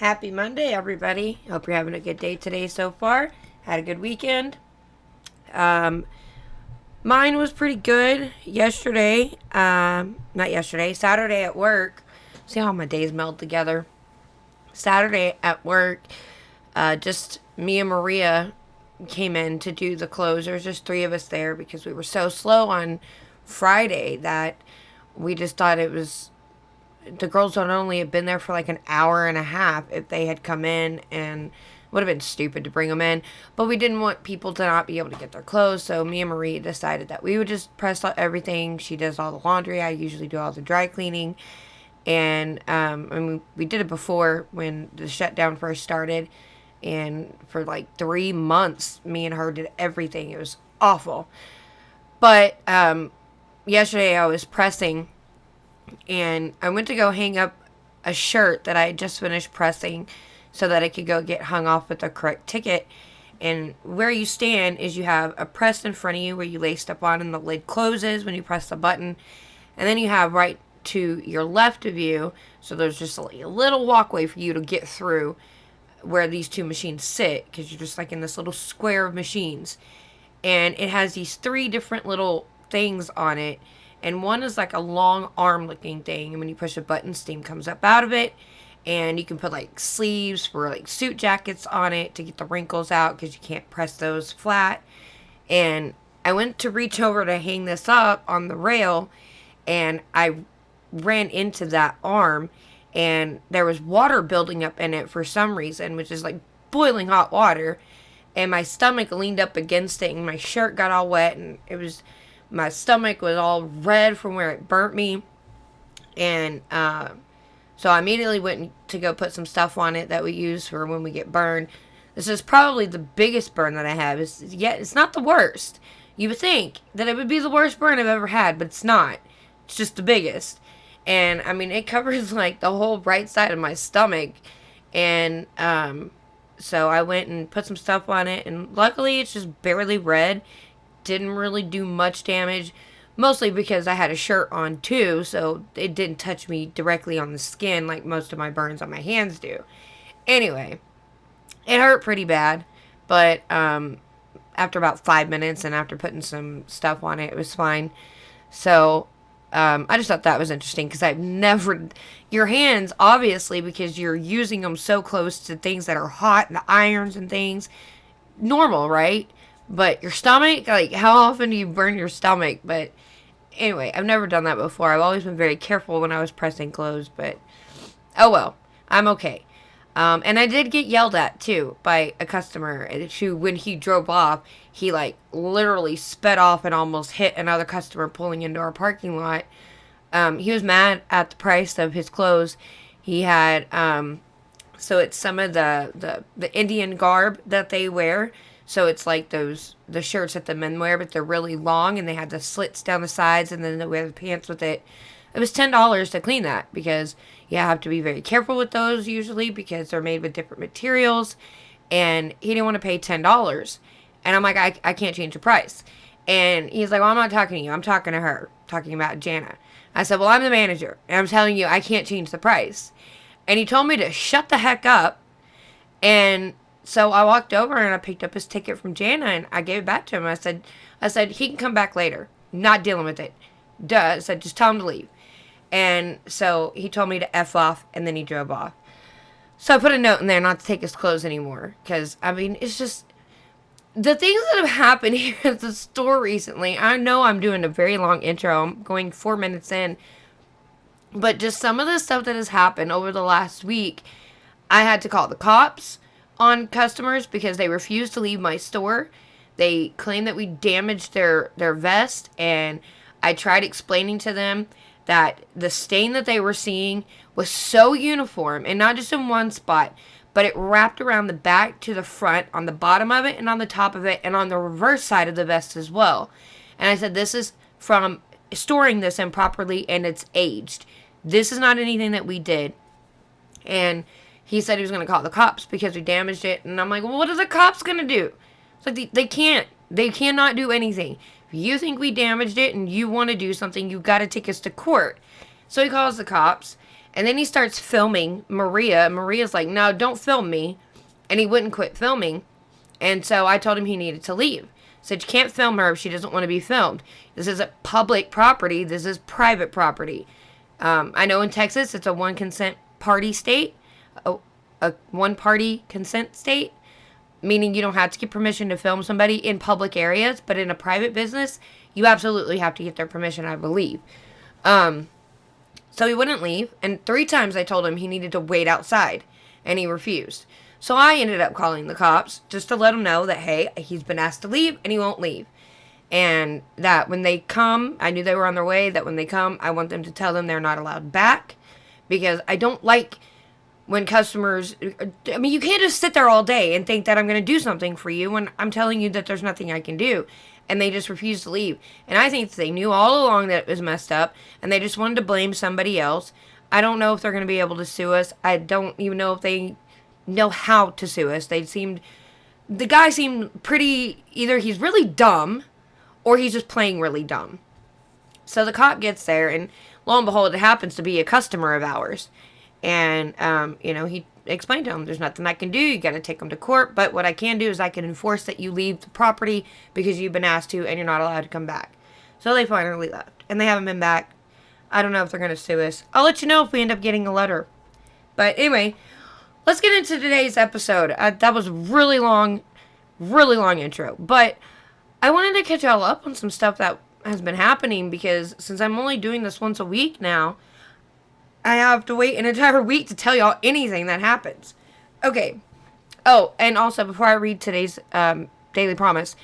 Happy Monday, everybody. Hope you're having a good day today so far. Had a good weekend. Mine was pretty good yesterday. Not yesterday, Saturday at work. See how my days meld together. Saturday at work, just me and Maria came in to do the close. There's just three of us there because we were so slow on Friday that we just thought it was the girls would only have been there for like an hour and a half if they had come in, and would have been stupid to bring them in. But we didn't want people to not be able to get their clothes, so me and Marie decided that we would just press everything. She does all the laundry. I usually do all the dry cleaning. And we did it before when the shutdown first started. And for like 3 months, me and her did everything. It was awful. But yesterday I was pressing, and I went to go hang up a shirt that I had just finished pressing so that it could go get hung off with the correct ticket. And where you stand is you have a press in front of you where you lay stuff on and the lid closes when you press the button. And then you have right to your left of you, so there's just a little walkway for you to get through where these two machines sit, because you're just like in this little square of machines. And it has these 3 different little things on it. And one is like a long arm looking thing, and when you push a button, steam comes up out of it. And you can put like sleeves for like suit jackets on it to get the wrinkles out, because you can't press those flat. And I went to reach over to hang this up on the rail, and I ran into that arm, and there was water building up in it for some reason, which is like boiling hot water. And my stomach leaned up against it, and my shirt got all wet, and my stomach was all red from where it burnt me. And so I immediately went to go put some stuff on it that we use for when we get burned. This is probably the biggest burn that I have. It's not the worst. You would think that it would be the worst burn I've ever had, but it's not. It's just the biggest. And I mean, it covers like the whole right side of my stomach. And so I went and put some stuff on it, and luckily it's just barely red. Didn't really do much damage, mostly because I had a shirt on too, so it didn't touch me directly on the skin like most of my burns on my hands do. Anyway, it hurt pretty bad, but after about 5 minutes and after putting some stuff on it, it was fine. So I just thought that was interesting, because I've never... Your hands, obviously, because you're using them so close to things that are hot, and the irons and things, normal, right? But your stomach, like, how often do you burn your stomach? But anyway, I've never done that before. I've always been very careful when I was pressing clothes, but oh well, I'm okay. And I did get yelled at, too, by a customer who, when he drove off, he, like, literally sped off and almost hit another customer pulling into our parking lot. He was mad at the price of his clothes. He had, so it's some of the Indian garb that they wear. So it's like the shirts that the men wear, but they're really long, and they had the slits down the sides, and then they wear the pants with it. It was $10 to clean that, because you have to be very careful with those usually, because they're made with different materials, and he didn't want to pay $10. And I'm like, I can't change the price. And he's like, well, I'm not talking to you. I'm talking to her, talking about Jana. I said, well, I'm the manager, and I'm telling you I can't change the price. And he told me to shut the heck up. And so I walked over and I picked up his ticket from Jana, and I gave it back to him. I said, he can come back later. Not dealing with it. Duh. I said, just tell him to leave. And so he told me to F off, and then he drove off. So I put a note in there not to take his clothes anymore, because, I mean, it's just... The things that have happened here at the store recently, I know I'm doing a very long intro. I'm going 4 minutes in. But just some of the stuff that has happened over the last week, I had to call the cops on customers because they refused to leave my store. They claimed that we damaged their vest, and I tried explaining to them that the stain that they were seeing was so uniform, and not just in one spot, but it wrapped around the back to the front, on the bottom of it and on the top of it, and on the reverse side of the vest as well. And I said, this is from storing this improperly, and it's aged. This is not anything that we did. And he said he was going to call the cops because we damaged it. And I'm like, well, what are the cops going to do? It's like, they can't. They cannot do anything. If you think we damaged it and you want to do something, you got to take us to court. So he calls the cops. And then he starts filming Maria. Maria's like, no, don't film me. And he wouldn't quit filming. And so I told him he needed to leave. Said, you can't film her if she doesn't want to be filmed. This isn't public property. This is private property. I know in Texas it's a one consent party state. A one-party consent state. Meaning you don't have to get permission to film somebody in public areas. But in a private business, you absolutely have to get their permission, I believe. So he wouldn't leave. And 3 times I told him he needed to wait outside. And he refused. So I ended up calling the cops just to let him know that, hey, he's been asked to leave and he won't leave. And that when they come, I knew they were on their way, that when they come, I want them to tell them they're not allowed back. Because I don't like when customers, I mean, you can't just sit there all day and think that I'm going to do something for you when I'm telling you that there's nothing I can do. And they just refuse to leave. And I think they knew all along that it was messed up and they just wanted to blame somebody else. I don't know if they're going to be able to sue us. I don't even know if they know how to sue us. The guy seemed pretty, either he's really dumb or he's just playing really dumb. So the cop gets there and lo and behold, it happens to be a customer of ours. And, he explained to him, there's nothing I can do. You got to take him to court. But what I can do is I can enforce that you leave the property because you've been asked to and you're not allowed to come back. So they finally left and they haven't been back. I don't know if they're going to sue us. I'll let you know if we end up getting a letter. But anyway, let's get into today's episode. That was really long intro. But I wanted to catch y'all up on some stuff that has been happening because since I'm only doing this once a week now, I have to wait an entire week to tell y'all anything that happens. Okay. Oh, and also before I read today's daily promise,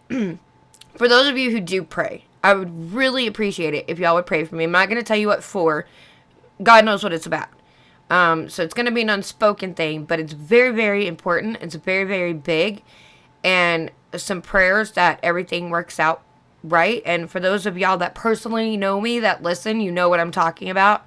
for those of you who do pray, I would really appreciate it if y'all would pray for me. I'm not going to tell you what for. God knows what it's about. So it's going to be an unspoken thing, but it's very, very important. It's very, very big. And some prayers that everything works out right. And for those of y'all that personally know me, that listen, you know what I'm talking about.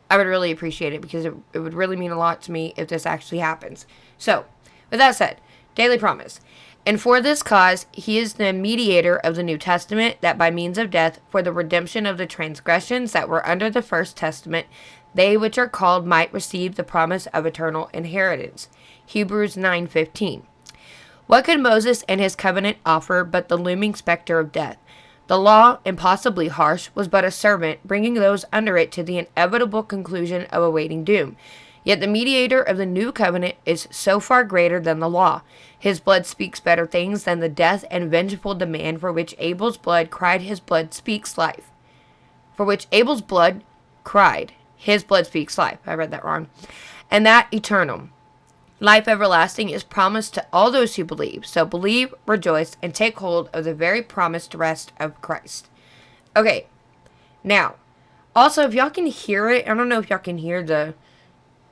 I would really appreciate it because it would really mean a lot to me if this actually happens. So, with that said, daily promise. And for this cause, he is the mediator of the New Testament, that by means of death, for the redemption of the transgressions that were under the first testament, they which are called might receive the promise of eternal inheritance. Hebrews 9:15. What could Moses and his covenant offer but the looming specter of death? The law, impossibly harsh, was but a servant, bringing those under it to the inevitable conclusion of awaiting doom. Yet the mediator of the new covenant is so far greater than the law. His blood speaks better things than the death and vengeful demand for which Abel's blood cried, his blood speaks life. For which Abel's blood cried, his blood speaks life. I read that wrong. And that eternal. Life everlasting is promised to all those who believe. So believe, rejoice, and take hold of the very promised rest of Christ. Okay, now, also if y'all can hear it, I don't know if y'all can hear the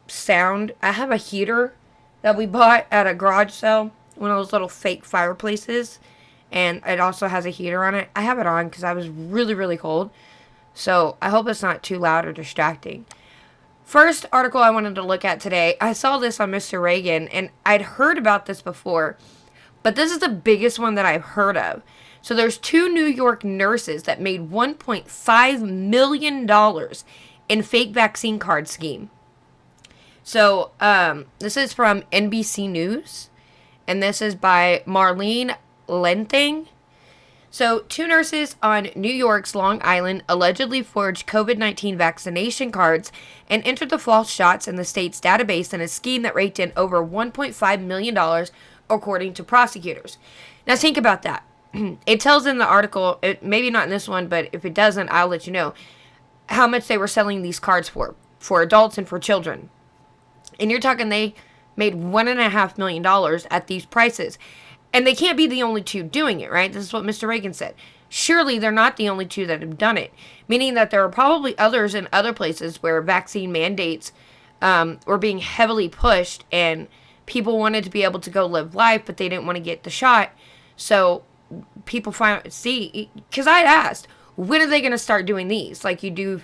sound. I have a heater that we bought at a garage sale, one of those little fake fireplaces, and it also has a heater on it. I have it on because I was really, really cold, so I hope it's not too loud or distracting. First article I wanted to look at today, I saw this on Mr. Reagan, and I'd heard about this before, but this is the biggest one that I've heard of. So there's 2 New York nurses that made $1.5 million in fake vaccine card scheme. So this is from NBC News, and this is by Marlene Lenting. So 2 nurses on New York's Long Island allegedly forged COVID-19 vaccination cards and entered the false shots in the state's database in a scheme that raked in over $1.5 million, according to prosecutors. Now think about that. It tells in the article, maybe not in this one, but if it doesn't, I'll let you know, how much they were selling these cards for adults and for children. And you're talking they made $1.5 million at these prices. And they can't be the only 2 doing it, right? This is what Mr. Reagan said. Surely they're not the only 2 that have done it. Meaning that there are probably others in other places where vaccine mandates were being heavily pushed and people wanted to be able to go live life, but they didn't want to get the shot. So people because I asked, when are they going to start doing these? Like you do,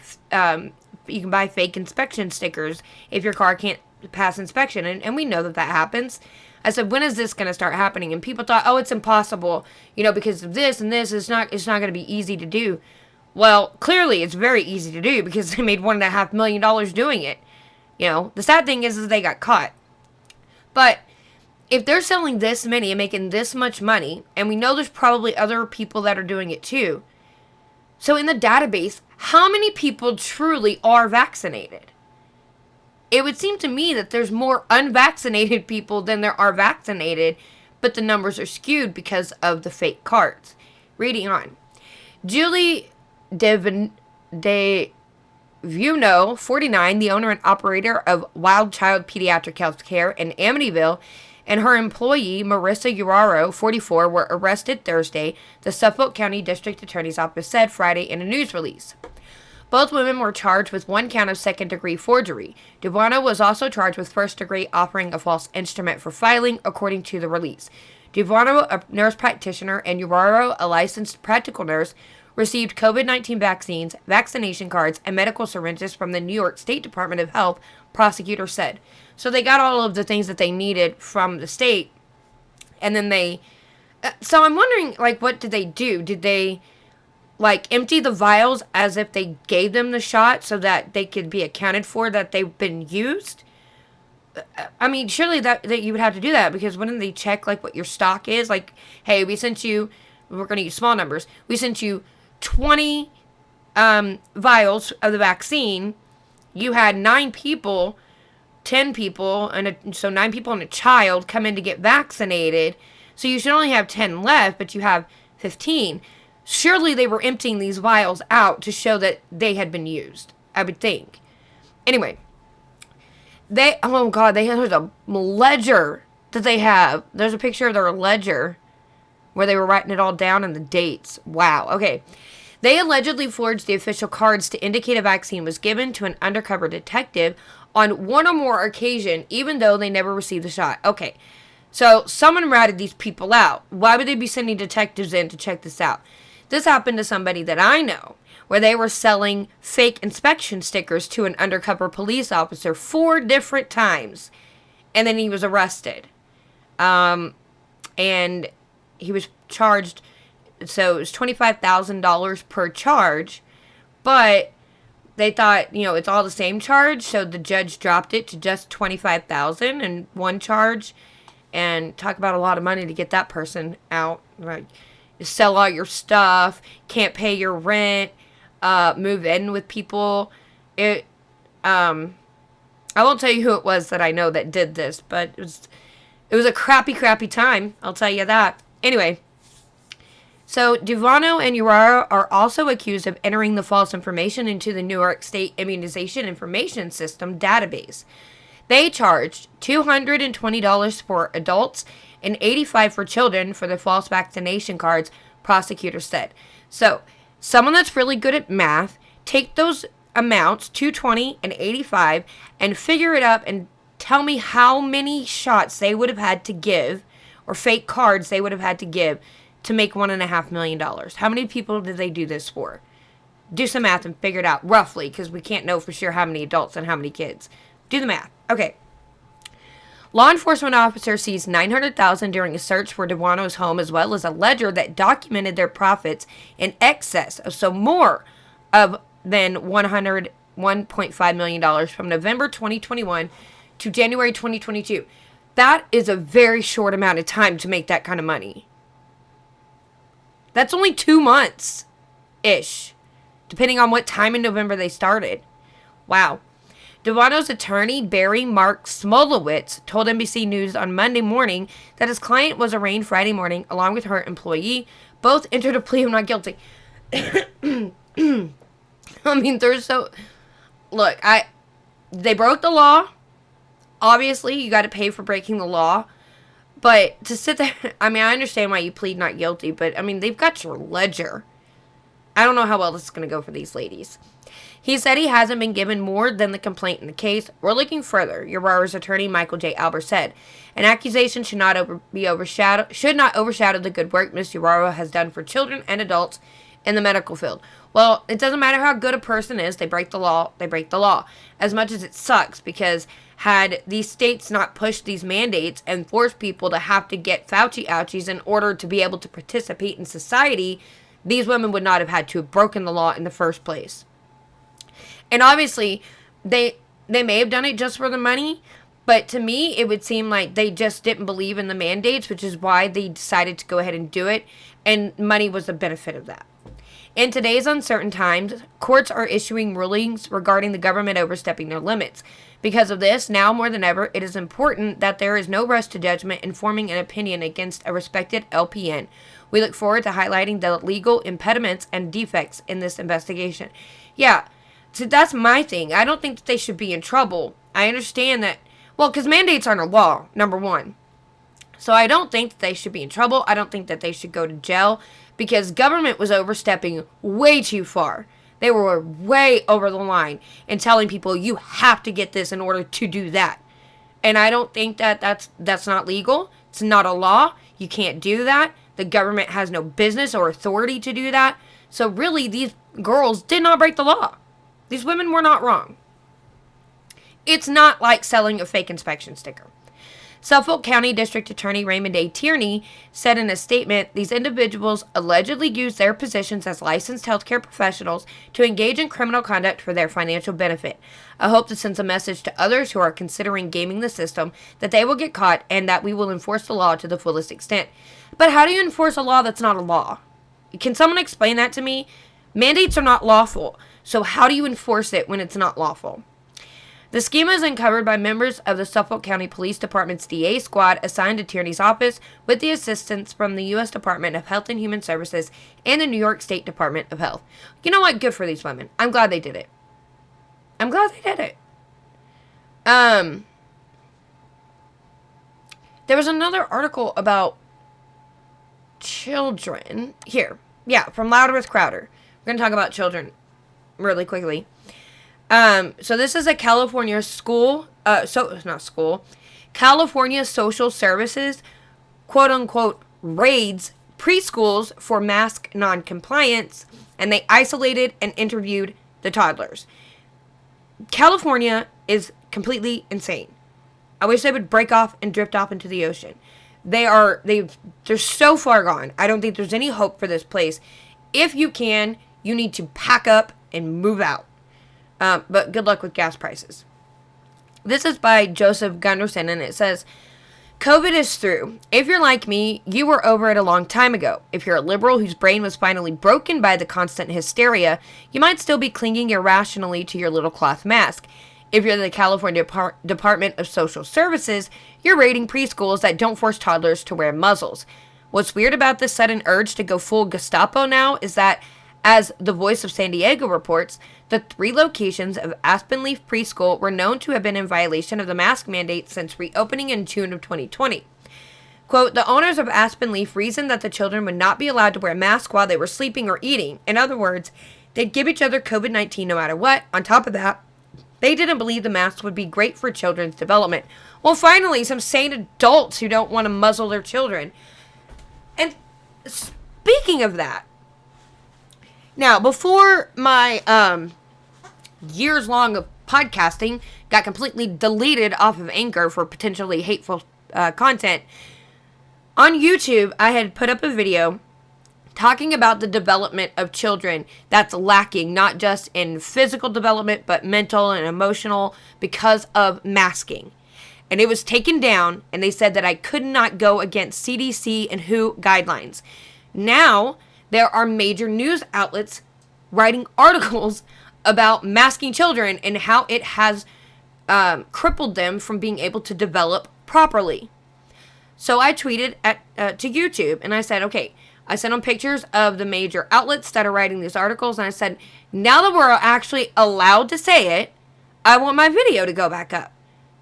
you can buy fake inspection stickers if your car can't pass inspection. And we know that happens. I said, when is this going to start happening? And people thought, oh, it's impossible, because of this and this. It's not going to be easy to do. Well, clearly it's very easy to do because they made $1.5 million doing it. You know, the sad thing is they got caught. But if they're selling this many and making this much money, and we know there's probably other people that are doing it too, so in the database, how many people truly are vaccinated? It would seem to me that there's more unvaccinated people than there are vaccinated, but the numbers are skewed because of the fake cards. Reading on. Julie DeVuno, 49, the owner and operator of Wild Child Pediatric Health Care in Amityville, and her employee, Marissa Uraro, 44, were arrested Thursday, the Suffolk County District Attorney's Office said Friday in a news release. Both women were charged with one count of second-degree forgery. DeVuono was also charged with first-degree offering a false instrument for filing, according to the release. DeVuono, a nurse practitioner, and Uraro, a licensed practical nurse, received COVID-19 vaccines, vaccination cards, and medical syringes from the New York State Department of Health, prosecutors said. So they got all of the things that they needed from the state, and then they... So I'm wondering, like, what did they do? Did they, like, empty the vials as if they gave them the shot so that they could be accounted for that they've been used? I mean, surely that you would have to do that, because wouldn't they check, like, what your stock is? Like, hey, we sent you... We're going to use small numbers. We sent you 20 vials of the vaccine. You had 9 people, 10 people, so 9 people and a child come in to get vaccinated. So you should only have 10 left, but you have 15. Surely they were emptying these vials out to show that they had been used, I would think. Anyway, there's a ledger that they have. There's a picture of their ledger where they were writing it all down and the dates. Wow. Okay. They allegedly forged the official cards to indicate a vaccine was given to an undercover detective on one or more occasion, even though they never received the shot. Okay. So someone ratted these people out. Why would they be sending detectives in to check this out? This happened to somebody that I know, where they were selling fake inspection stickers to an undercover police officer 4 different times, and then he was arrested. And he was charged, so it was $25,000 per charge, but they thought, it's all the same charge, so the judge dropped it to just $25,000 and one charge, and talk about a lot of money to get that person out. Like, you sell all your stuff, can't pay your rent, move in with people. I won't tell you who it was that I know that did this, but it was a crappy time, I'll tell you that. Anyway, so DeVuono and Uraro are also accused of entering the false information into the New York State Immunization Information System database. They charged $220 for adults and $85 for children for the false vaccination cards, prosecutors said. So, someone that's really good at math, take those amounts, $220 and $85, and figure it up and tell me how many shots they would have had to give, or fake cards they would have had to give to make $1.5 million. How many people did they do this for? Do some math and figure it out, roughly, because we can't know for sure how many adults and how many kids. Do the math. Okay. Law enforcement officers seized $900,000 during a search for DeVuono's home, as well as a ledger that documented their profits in excess of, so more of than $1.5 million from November 2021 to January 2022. That is a very short amount of time to make that kind of money. That's only 2 months-ish, depending on what time in November they started. Wow. DeVuono's attorney, Barry Mark Smolowitz, told NBC News on Monday morning that his client was arraigned Friday morning along with her employee. Both entered a plea of not guilty. I mean, they broke the law. Obviously, you got to pay for breaking the law. But to sit there, I mean, I understand why you plead not guilty, but, I mean, they've got your ledger. I don't know how well this is going to go for these ladies. He said he hasn't been given more than the complaint in the case. We're looking further, Uraro's attorney, Michael J. Albert, said. An accusation should not overshadow the good work Ms. Uraro has done for children and adults in the medical field. Well, it doesn't matter how good a person is. They break the law. They break the law. As much as it sucks, because had these states not pushed these mandates and forced people to have to get Fauci ouchies in order to be able to participate in society, these women would not have had to have broken the law in the first place. And obviously, they may have done it just for the money, but to me, it would seem like they just didn't believe in the mandates, which is why they decided to go ahead and do it, and money was the benefit of that. In today's uncertain times, courts are issuing rulings regarding the government overstepping their limits. Because of this, now more than ever, it is important that there is no rush to judgment in forming an opinion against a respected LPN. We look forward to highlighting the legal impediments and defects in this investigation. Yeah, so that's my thing. I don't think that they should be in trouble. I understand that, well, because mandates aren't a law, number one. So I don't think that they should be in trouble. I don't think that they should go to jail because government was overstepping way too far. They were way over the line and telling people you have to get this in order to do that. And I don't think that that's not legal. It's not a law. You can't do that. The government has no business or authority to do that. So really, these girls did not break the law. These women were not wrong. It's not like selling a fake inspection sticker. Suffolk County District Attorney Raymond A. Tierney said in a statement, these individuals allegedly used their positions as licensed healthcare professionals to engage in criminal conduct for their financial benefit. I hope this sends a message to others who are considering gaming the system that they will get caught and that we will enforce the law to the fullest extent. But how do you enforce a law that's not a law? Can someone explain that to me? Mandates are not lawful, so how do you enforce it when it's not lawful? The scheme was uncovered by members of the Suffolk County Police Department's DA squad assigned to Tierney's office with the assistance from the U.S. Department of Health and Human Services and the New York State Department of Health. You know what? Good for these women. I'm glad they did it. I'm glad they did it. There was another article about children. Here. Yeah, from Louder with Crowder. We're going to talk about children really quickly. So this is a California California Social Services, quote unquote, raids preschools for mask non-compliance, and they isolated and interviewed the toddlers. California is completely insane. I wish they would break off and drift off into the ocean. They're so far gone. I don't think there's any hope for this place. If you can, you need to pack up and move out. But good luck with gas prices. This is by Joseph Gunderson, and it says, COVID is through. If you're like me, you were over it a long time ago. If you're a liberal whose brain was finally broken by the constant hysteria, you might still be clinging irrationally to your little cloth mask. If you're the California Department of Social Services, you're raiding preschools that don't force toddlers to wear muzzles. What's weird about this sudden urge to go full Gestapo now is that, as the Voice of San Diego reports, the 3 locations of Aspen Leaf Preschool were known to have been in violation of the mask mandate since reopening in June of 2020. Quote, the owners of Aspen Leaf reasoned that the children would not be allowed to wear masks while they were sleeping or eating. In other words, they'd give each other COVID-19 no matter what. On top of that, they didn't believe the masks would be great for children's development. Well, finally, some sane adults who don't want to muzzle their children. And speaking of that, now, before my years long of podcasting got completely deleted off of Anchor for potentially hateful content, on YouTube, I had put up a video talking about the development of children that's lacking, not just in physical development, but mental and emotional because of masking. And it was taken down, and they said that I could not go against CDC and WHO guidelines. Now, there are major news outlets writing articles about masking children and how it has crippled them from being able to develop properly. So I tweeted to YouTube, and I said, okay, I sent them pictures of the major outlets that are writing these articles, and I said, now that we're actually allowed to say it, I want my video to go back up.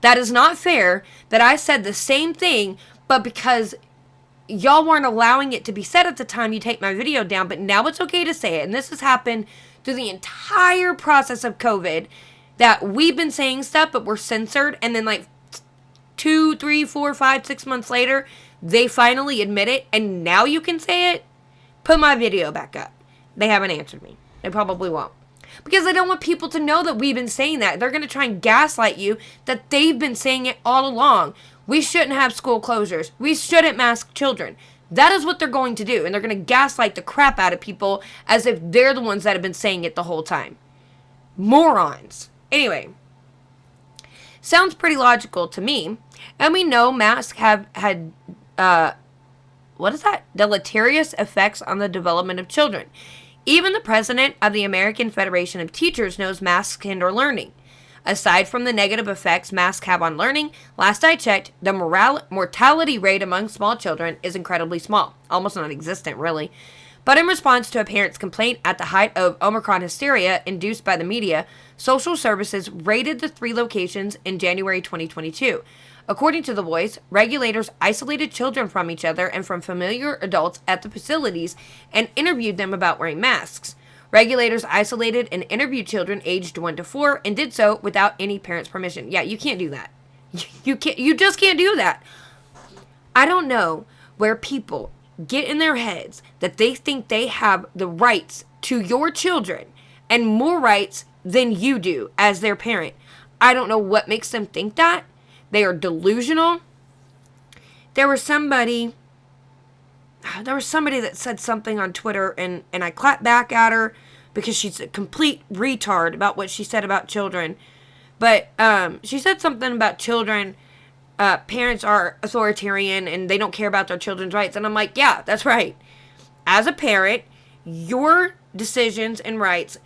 That is not fair that I said the same thing, but because y'all weren't allowing it to be said at the time, you take my video down, but now it's okay to say it. And this has happened through the entire process of COVID, that we've been saying stuff, but we're censored, and then like 2, 3, 4, 5, 6 months later, they finally admit it, and now you can say it. Put my video back up. They haven't answered me. They probably won't. Because I don't want people to know that we've been saying that. They're going to try and gaslight you that they've been saying it all along. We shouldn't have school closures. We shouldn't mask children. That is what they're going to do. And they're going to gaslight the crap out of people as if they're the ones that have been saying it the whole time. Morons. Anyway. Sounds pretty logical to me. And we know masks have had, deleterious effects on the development of children. Even the president of the American Federation of Teachers knows masks hinder learning. Aside from the negative effects masks have on learning, last I checked, the mortality rate among small children is incredibly small, almost non-existent, really. But in response to a parent's complaint at the height of Omicron hysteria induced by the media, social services raided the 3 locations in January 2022. According to The Voice, regulators isolated children from each other and from familiar adults at the facilities and interviewed them about wearing masks. Regulators isolated and interviewed children aged 1 to 4 and did so without any parent's permission. Yeah, you can't do that. You just can't do that. I don't know where people get in their heads that they think they have the rights to your children and more rights than you do as their parent. I don't know what makes them think that. They are delusional. There was somebody that said something on Twitter and I clapped back at her because she's a complete retard about what she said about children. But she said something about children. Parents are authoritarian and they don't care about their children's rights. And I'm like, yeah, that's right. As a parent, your decisions and rights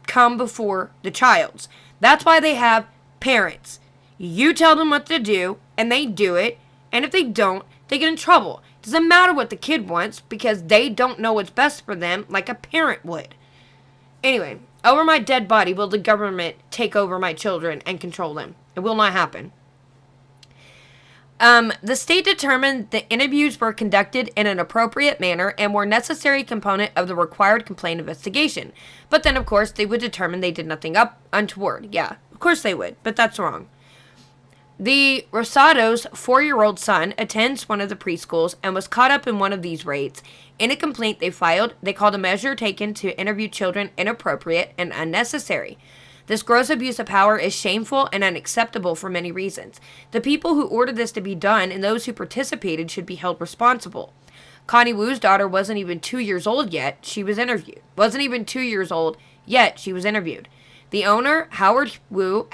come before the child's. That's why they have parents. You tell them what to do and they do it. And if they don't, they get in trouble. It doesn't matter what the kid wants because they don't know what's best for them like a parent would. Anyway, over my dead body will the government take over my children and control them. It will not happen. The state determined the interviews were conducted in an appropriate manner and were a necessary component of the required complaint investigation. But then, of course, they would determine they did nothing untoward. Yeah, of course they would, but that's wrong. The Rosado's 4-year-old son attends one of the preschools and was caught up in one of these raids. In a complaint they filed, they called a measure taken to interview children inappropriate and unnecessary. This gross abuse of power is shameful and unacceptable for many reasons. The people who ordered this to be done and those who participated should be held responsible. Connie Wu's daughter wasn't even 2 years old yet. She was interviewed. Wasn't even 2 years old yet. She was interviewed. The owner, Howard Wu,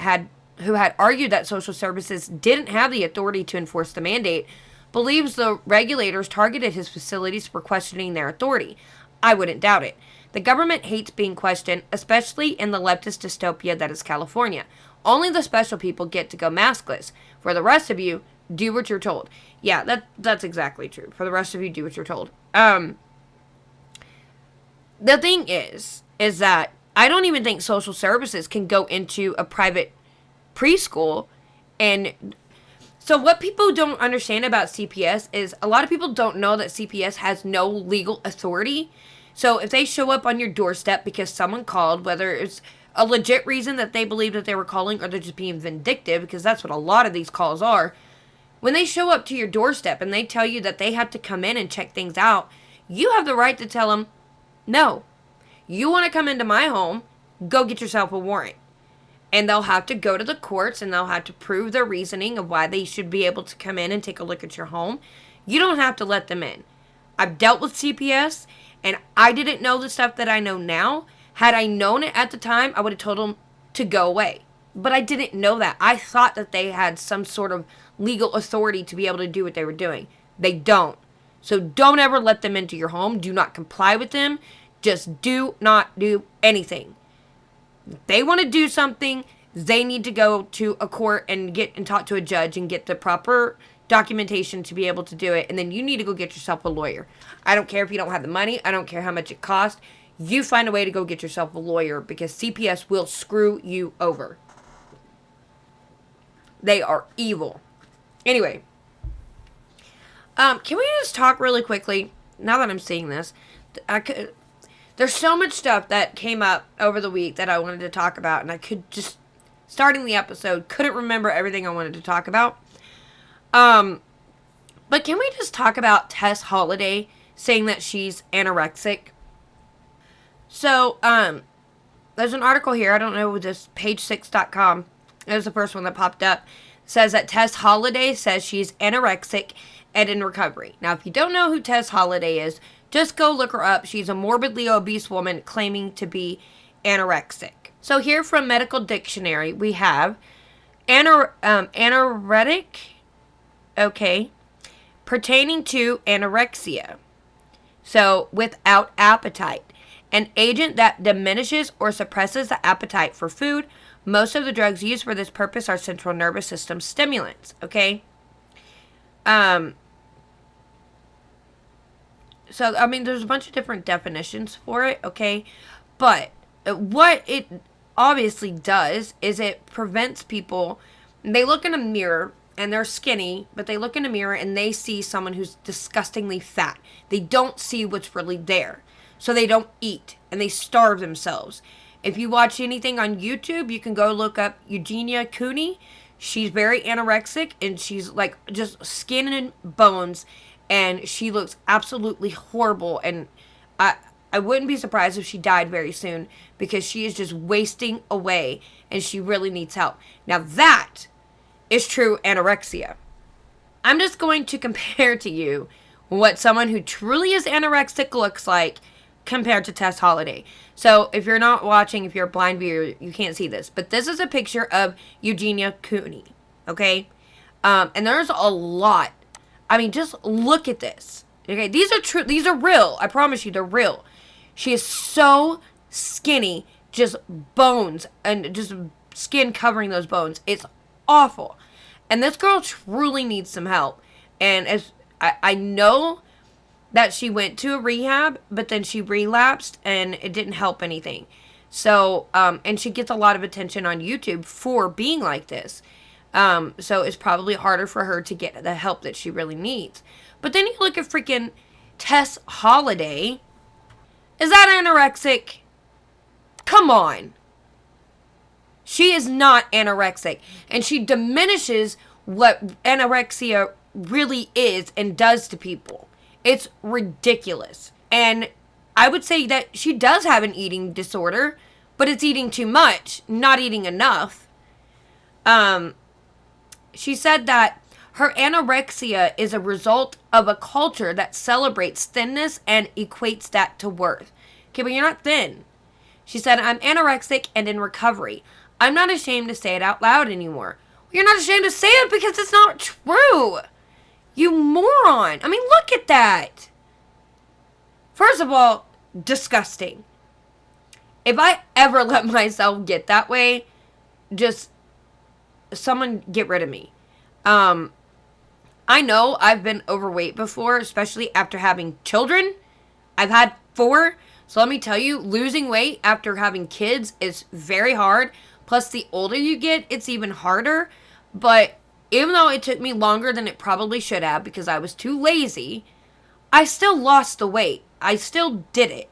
who had argued that social services didn't have the authority to enforce the mandate, believes the regulators targeted his facilities for questioning their authority. I wouldn't doubt it. The government hates being questioned, especially in the leftist dystopia that is California. Only the special people get to go maskless. For the rest of you, do what you're told. Yeah, that's exactly true. For the rest of you, do what you're told. The thing is that I don't even think social services can go into a private preschool. And so what people don't understand about CPS is a lot of people don't know that CPS has no legal authority. So if they show up on your doorstep because someone called, whether it's a legit reason that they believe that they were calling or they're just being vindictive, because that's what a lot of these calls are, when they show up to your doorstep and they tell you that they have to come in and check things out, you have the right to tell them, no, you want to come into my home, go get yourself a warrant. And they'll have to go to the courts and they'll have to prove their reasoning of why they should be able to come in and take a look at your home. You don't have to let them in. I've dealt with CPS and I didn't know the stuff that I know now. Had I known it at the time, I would have told them to go away. But I didn't know that. I thought that they had some sort of legal authority to be able to do what they were doing. They don't. So don't ever let them into your home. Do not comply with them. Just do not do anything. If they want to do something, they need to go to a court and talk to a judge and get the proper documentation to be able to do it. And then you need to go get yourself a lawyer. I don't care if you don't have the money. I don't care how much it costs. You find a way to go get yourself a lawyer because CPS will screw you over. They are evil. Anyway. Can we just talk really quickly? Now that I'm seeing this, there's so much stuff that came up over the week that I wanted to talk about, and I could just, starting the episode, couldn't remember everything I wanted to talk about. But can we just talk about Tess Holliday saying that she's anorexic? So, there's an article here, I don't know, this page6.com, it was the first one that popped up, it says that Tess Holliday says she's anorexic and in recovery. Now, if you don't know who Tess Holliday is, just go look her up. She's a morbidly obese woman claiming to be anorexic. So here from Medical Dictionary, we have anoretic, okay, pertaining to anorexia. So without appetite. An agent that diminishes or suppresses the appetite for food. Most of the drugs used for this purpose are central nervous system stimulants, okay? So, I mean, there's a bunch of different definitions for it, okay? But what it obviously does is it prevents people, they look in a mirror and they're skinny, but they look in a mirror and they see someone who's disgustingly fat. They don't see what's really there. So they don't eat and they starve themselves. If you watch anything on YouTube, you can go look up Eugenia Cooney. She's very anorexic and she's like just skin and bones, and she looks absolutely horrible. And I wouldn't be surprised if she died very soon, because she is just wasting away and she really needs help. Now that is true anorexia. I'm just going to compare to you what someone who truly is anorexic looks like compared to Tess Holliday. So if you're not watching, if you're a blind viewer, you can't see this, but this is a picture of Eugenia Cooney, okay? And there's a lot. I mean, just look at this. Okay, these are true. These are real. I promise you, they're real. She is so skinny, just bones and just skin covering those bones. It's awful. And this girl truly needs some help. And as I know that she went to a rehab, but then she relapsed and it didn't help anything. So, and she gets a lot of attention on YouTube for being like this. So it's probably harder for her to get the help that she really needs. But then you look at freaking Tess Holliday. Is that anorexic? Come on. She is not anorexic. And she diminishes what anorexia really is and does to people. It's ridiculous. And I would say that she does have an eating disorder, but it's eating too much, not eating enough. She said that her anorexia is a result of a culture that celebrates thinness and equates that to worth. Okay, but you're not thin. She said, I'm anorexic and in recovery. I'm not ashamed to say it out loud anymore. You're not ashamed to say it because it's not true. You moron. I mean, look at that. First of all, disgusting. If I ever let myself get that way, just someone get rid of me. I know I've been overweight before, especially after having children. I've had 4. So let me tell you, losing weight after having kids is very hard. Plus, the older you get, it's even harder. But even though it took me longer than it probably should have because I was too lazy, I still lost the weight. I still did it.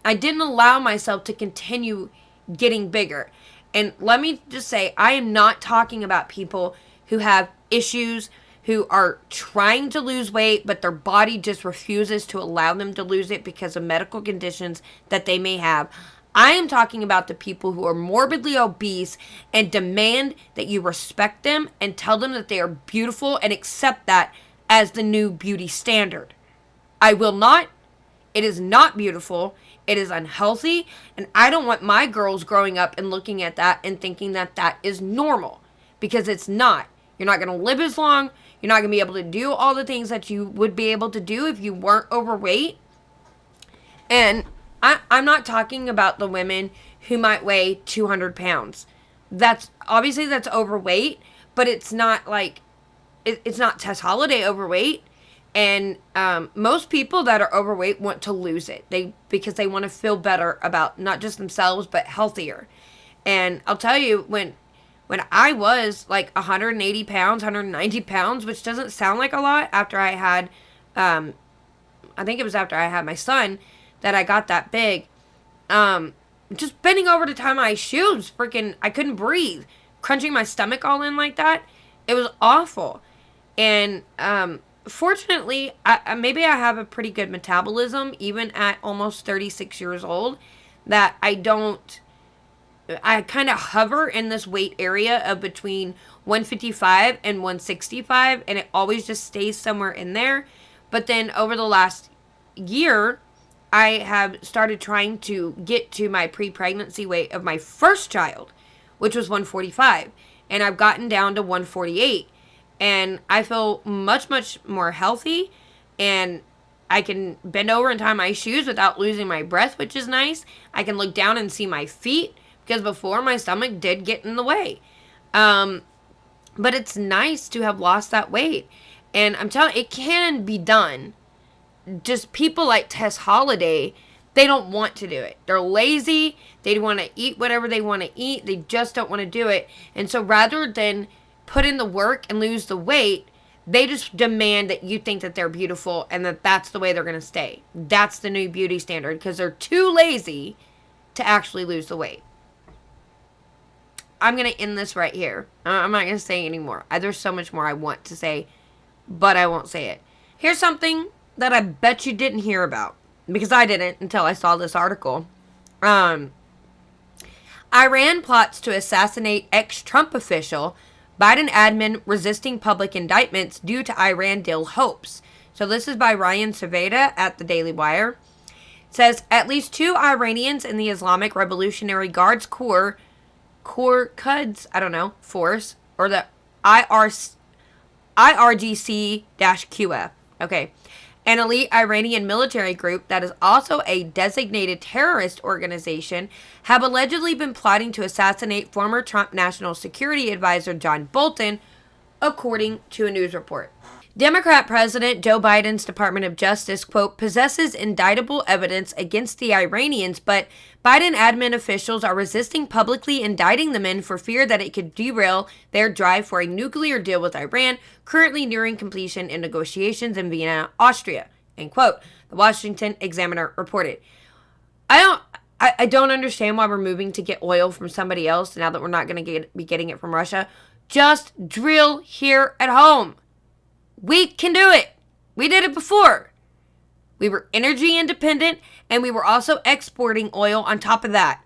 I didn't allow myself to continue getting bigger. And let me just say, I am not talking about people who have issues, who are trying to lose weight, but their body just refuses to allow them to lose it because of medical conditions that they may have. I am talking about the people who are morbidly obese and demand that you respect them and tell them that they are beautiful and accept that as the new beauty standard. I will not. It is not beautiful. It is unhealthy. And I don't want my girls growing up and looking at that and thinking that that is normal, because it's not. You're not going to live as long. You're not going to be able to do all the things that you would be able to do if you weren't overweight. And I'm not talking about the women who might weigh 200 pounds. That's overweight, but it's not like, it's not Tess Holliday overweight. And most people that are overweight want to lose it. Because they want to feel better about not just themselves, but healthier. And I'll tell you, when I was like 180 pounds, 190 pounds, which doesn't sound like a lot after I had, I think it was after I had my son that I got that big. Just bending over to tie my shoes, I couldn't breathe. Crunching my stomach all in like that. It was awful. And fortunately, maybe I have a pretty good metabolism, even at almost 36 years old, that I don't I kind of hover in this weight area of between 155 and 165, and it always just stays somewhere in there. But then over the last year, I have started trying to get to my pre-pregnancy weight of my first child, which was 145, and I've gotten down to 148, and I feel much, much more healthy, and I can bend over and tie my shoes without losing my breath, which is nice. I can look down and see my feet, because before my stomach did get in the way. But it's nice to have lost that weight. And I'm telling you, it can be done. Just people like Tess Holliday, they don't want to do it. They're lazy. They want to eat whatever they want to eat. They just don't want to do it. And so rather than put in the work and lose the weight, they just demand that you think that they're beautiful and that that's the way they're going to stay. That's the new beauty standard, because they're too lazy to actually lose the weight. I'm going to end this right here. I'm not going to say anymore. There's so much more I want to say, but I won't say it. Here's something that I bet you didn't hear about, because I didn't until I saw this article. Iran plots to assassinate ex-Trump official. Biden admin resisting public indictments due to Iran deal hopes. So this is by Ryan Cerveda at the Daily Wire. It says at least 2 Iranians in the Islamic Revolutionary Guards Corps Quds, force, or the IRGC-QF. Okay. An elite Iranian military group that is also a designated terrorist organization have allegedly been plotting to assassinate former Trump National Security Advisor John Bolton, according to a news report. Democrat President Joe Biden's Department of Justice, quote, possesses indictable evidence against the Iranians, but Biden admin officials are resisting publicly indicting the men for fear that it could derail their drive for a nuclear deal with Iran, currently nearing completion in negotiations in Vienna, Austria, end quote, the Washington Examiner reported. I don't understand why we're moving to get oil from somebody else now that we're not going to be getting it from Russia. Just drill here at home. We can do it. We did it before. We were energy independent, and we were also exporting oil on top of that.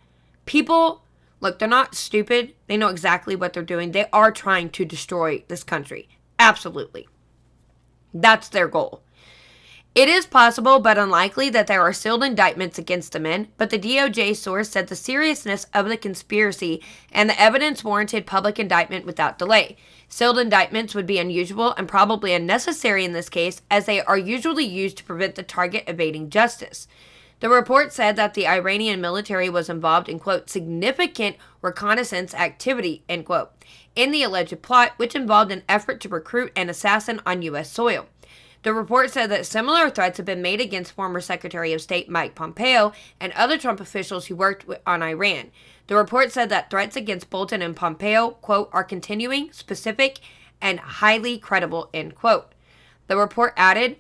People, look, they're not stupid. They know exactly what they're doing. They are trying to destroy this country. Absolutely. That's their goal. It is possible, but unlikely, that there are sealed indictments against the men, but the DOJ source said the seriousness of the conspiracy and the evidence warranted public indictment without delay. Sealed indictments would be unusual and probably unnecessary in this case, as they are usually used to prevent the target evading justice. The report said that the Iranian military was involved in, quote, significant reconnaissance activity, end quote, in the alleged plot, which involved an effort to recruit an assassin on U.S. soil. The report said that similar threats have been made against former Secretary of State Mike Pompeo and other Trump officials who worked on Iran. The report said that threats against Bolton and Pompeo, quote, are continuing, specific, and highly credible, end quote. The report added,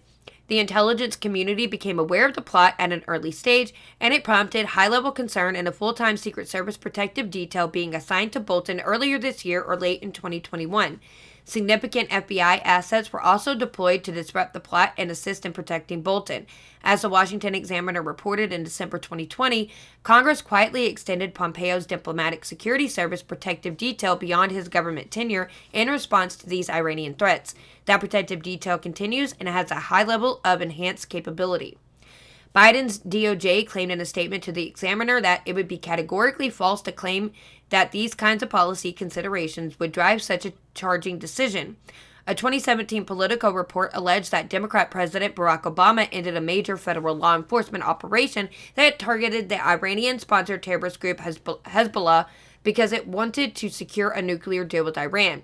the intelligence community became aware of the plot at an early stage, and it prompted high-level concern in a full-time Secret Service protective detail being assigned to Bolton earlier this year or late in 2021. Significant FBI assets were also deployed to disrupt the plot and assist in protecting Bolton. As the Washington Examiner reported in December 2020, Congress quietly extended Pompeo's diplomatic security service protective detail beyond his government tenure in response to these Iranian threats. That protective detail continues and has a high level of enhanced capability. Biden's DOJ claimed in a statement to the Examiner that it would be categorically false to claim that these kinds of policy considerations would drive such a charging decision. A 2017 Politico report alleged that Democrat President Barack Obama ended a major federal law enforcement operation that targeted the Iranian-sponsored terrorist group Hezbollah because it wanted to secure a nuclear deal with Iran.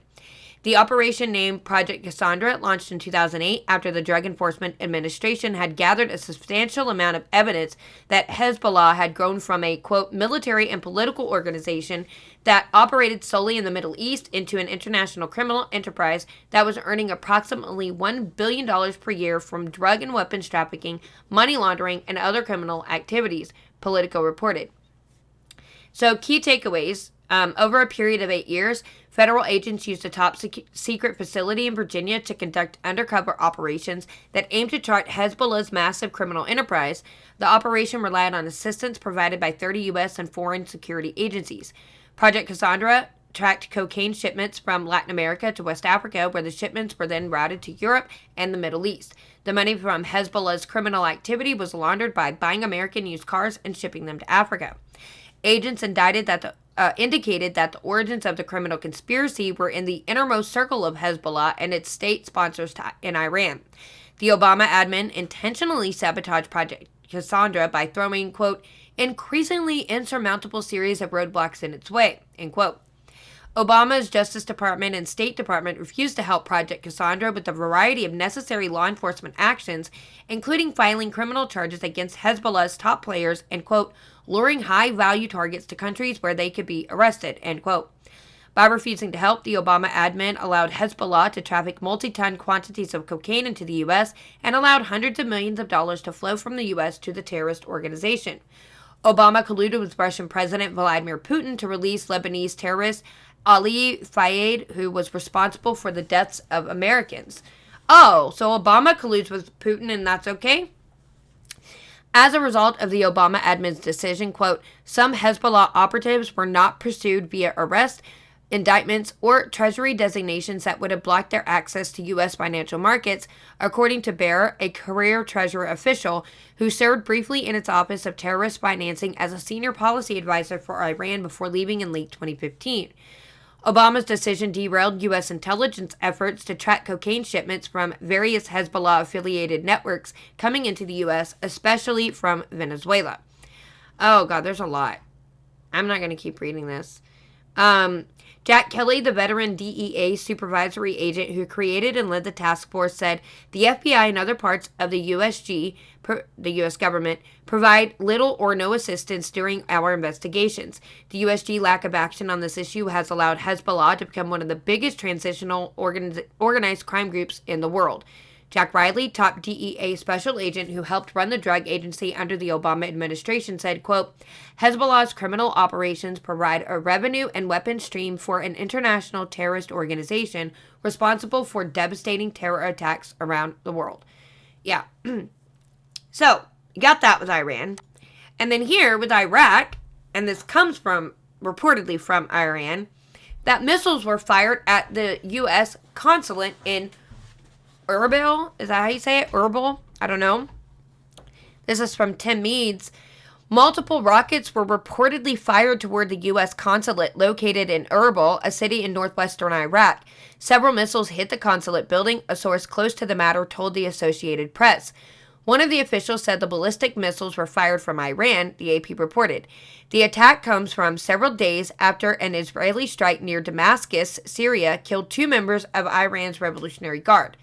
The operation, named Project Cassandra, launched in 2008 after the Drug Enforcement Administration had gathered a substantial amount of evidence that Hezbollah had grown from a, quote, military and political organization that operated solely in the Middle East into an international criminal enterprise that was earning approximately $1 billion per year from drug and weapons trafficking, money laundering, and other criminal activities, Politico reported. So key takeaways. Over a period of 8 years, federal agents used a top-secret facility in Virginia to conduct undercover operations that aimed to chart Hezbollah's massive criminal enterprise. The operation relied on assistance provided by 30 U.S. and foreign security agencies. Project Cassandra tracked cocaine shipments from Latin America to West Africa, where the shipments were then routed to Europe and the Middle East. The money from Hezbollah's criminal activity was laundered by buying American used cars and shipping them to Africa. Agents indicated that the origins of the criminal conspiracy were in the innermost circle of Hezbollah and its state sponsors in Iran. The Obama admin intentionally sabotaged Project Cassandra by throwing, quote, increasingly insurmountable series of roadblocks in its way, end quote. Obama's Justice Department and State Department refused to help Project Cassandra with a variety of necessary law enforcement actions, including filing criminal charges against Hezbollah's top players and, quote, luring high-value targets to countries where they could be arrested, end quote. By refusing to help, the Obama admin allowed Hezbollah to traffic multi-ton quantities of cocaine into the U.S. and allowed hundreds of millions of dollars to flow from the U.S. to the terrorist organization. Obama colluded with Russian President Vladimir Putin to release Lebanese terrorist Ali Fayed, who was responsible for the deaths of Americans. Oh, so Obama colludes with Putin and that's okay? As a result of the Obama admin's decision, quote, some Hezbollah operatives were not pursued via arrest, indictments, or Treasury designations that would have blocked their access to U.S. financial markets, according to Bear, a career Treasury official who served briefly in its Office of Terrorist Financing as a senior policy advisor for Iran before leaving in late 2015. Obama's decision derailed U.S. intelligence efforts to track cocaine shipments from various Hezbollah-affiliated networks coming into the U.S., especially from Venezuela. Oh, God, there's a lot. I'm not going to keep reading this. Jack Kelly, the veteran DEA supervisory agent who created and led the task force, said the FBI and other parts of the the U.S. government, provide little or no assistance during our investigations. The USG lack of action on this issue has allowed Hezbollah to become one of the biggest transitional organized crime groups in the world. Jack Riley, top DEA special agent who helped run the drug agency under the Obama administration, said, quote, Hezbollah's criminal operations provide a revenue and weapon stream for an international terrorist organization responsible for devastating terror attacks around the world. Yeah. So, you got that with Iran. And then here with Iraq, and this comes from, reportedly from Iran, that missiles were fired at the U.S. consulate in Erbil. Is that how you say it? Erbil? I don't know. This is from Tim Meads. Multiple rockets were reportedly fired toward the U.S. consulate located in Erbil, a city in northwestern Iraq. Several missiles hit the consulate building, a source close to the matter told the Associated Press. One of the officials said the ballistic missiles were fired from Iran, the AP reported. The attack comes from several days after an Israeli strike near Damascus, Syria, killed 2 members of Iran's Revolutionary Guard.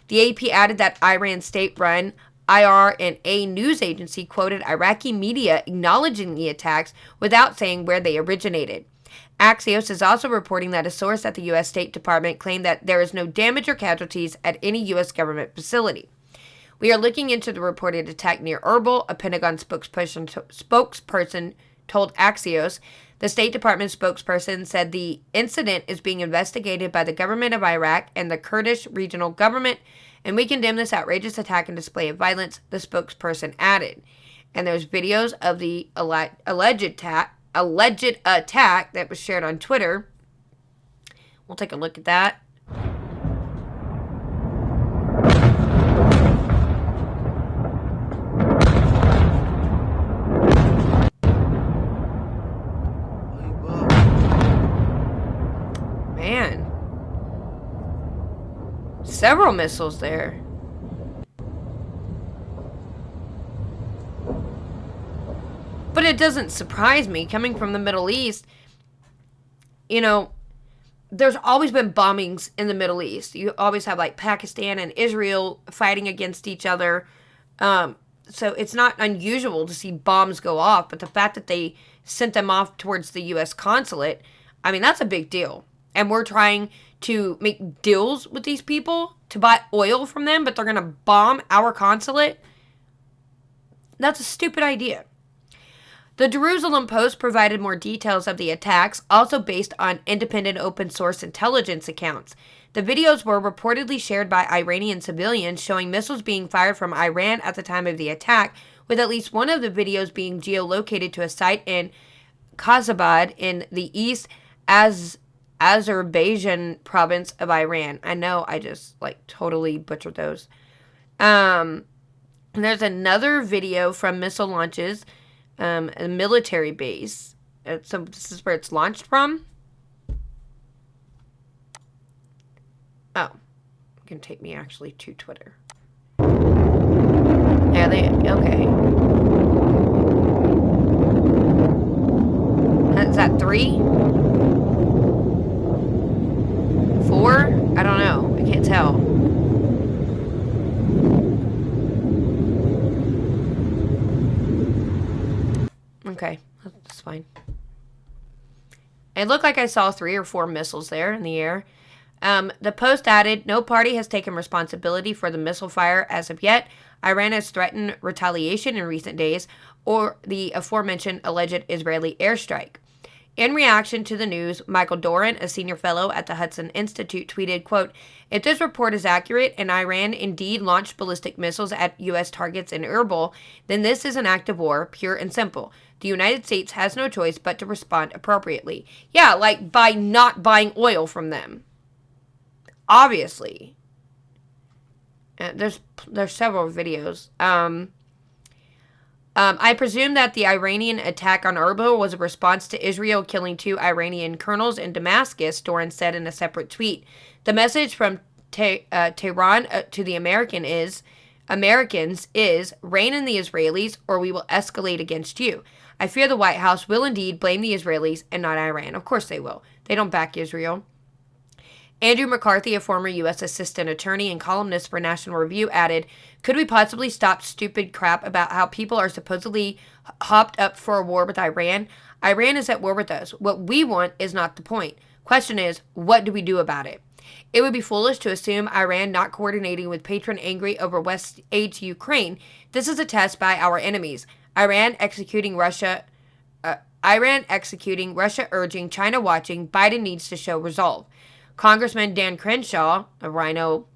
The AP added that Iran's state-run IRNA news agency quoted Iraqi media acknowledging the attacks without saying where they originated. Axios is also reporting that a source at the U.S. State Department claimed that there is no damage or casualties at any U.S. government facility. We are looking into the reported attack near Erbil, a Pentagon spokesperson told Axios. The State Department spokesperson said the incident is being investigated by the government of Iraq and the Kurdish regional government, and we condemn this outrageous attack and display of violence, the spokesperson added. And there's videos of the alleged attack that was shared on Twitter. We'll take a look at that. Man. Several missiles there. But it doesn't surprise me, coming from the Middle East, you know, there's always been bombings in the Middle East. You always have, like, Pakistan and Israel fighting against each other. So it's not unusual to see bombs go off, but the fact that they sent them off towards the U.S. consulate, I mean, that's a big deal. And we're trying to make deals with these people to buy oil from them, but they're going to bomb our consulate? That's a stupid idea. The Jerusalem Post provided more details of the attacks, also based on independent open source intelligence accounts. The videos were reportedly shared by Iranian civilians, showing missiles being fired from Iran at the time of the attack, with at least one of the videos being geolocated to a site in Khazabad in the East Azerbaijan province of Iran. I know I just totally butchered those. And there's another video from missile launches, a military base. So this is where it's launched from. Oh, it can take me actually to Twitter. Yeah, okay. Is that 3? 4? I don't know. I can't tell. Okay, that's fine. It looked like I saw 3 or 4 missiles there in the air. The Post added, no party has taken responsibility for the missile fire as of yet. Iran has threatened retaliation in recent days or the aforementioned alleged Israeli airstrike. In reaction to the news, Michael Doran, a senior fellow at the Hudson Institute, tweeted, quote, if this report is accurate and Iran indeed launched ballistic missiles at U.S. targets in Erbil, then this is an act of war, pure and simple. The United States has no choice but to respond appropriately. Yeah, like by not buying oil from them. Obviously. There's several videos. I presume that the Iranian attack on Erbil was a response to Israel killing 2 Iranian colonels in Damascus, Doran said in a separate tweet. The message from Tehran to the Americans is, rein in the Israelis or we will escalate against you. I fear the White House will indeed blame the Israelis and not Iran. Of course they will. They don't back Israel. Andrew McCarthy, a former U.S. assistant attorney and columnist for National Review, added, could we possibly stop stupid crap about how people are supposedly hopped up for a war with Iran? Iran is at war with us. What we want is not the point. Question is, what do we do about it? It would be foolish to assume Iran not coordinating with patron angry over West aid to Ukraine. This is a test by our enemies. Iran executing, Russia urging, China watching, Biden needs to show resolve. Congressman Dan Crenshaw, a Rhino,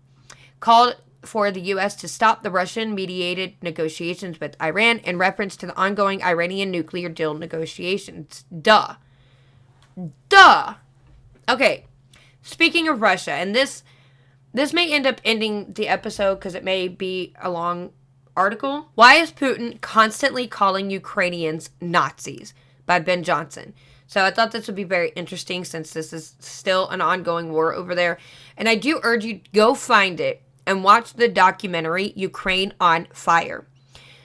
called for the U.S. to stop the Russian-mediated negotiations with Iran in reference to the ongoing Iranian nuclear deal negotiations. Duh. Okay, speaking of Russia, and this may end up ending the episode because it may be a long article. Why is Putin constantly calling Ukrainians Nazis? By Ben Johnson. So I thought this would be very interesting since this is still an ongoing war over there. And I do urge you to go find it and watch the documentary Ukraine on Fire.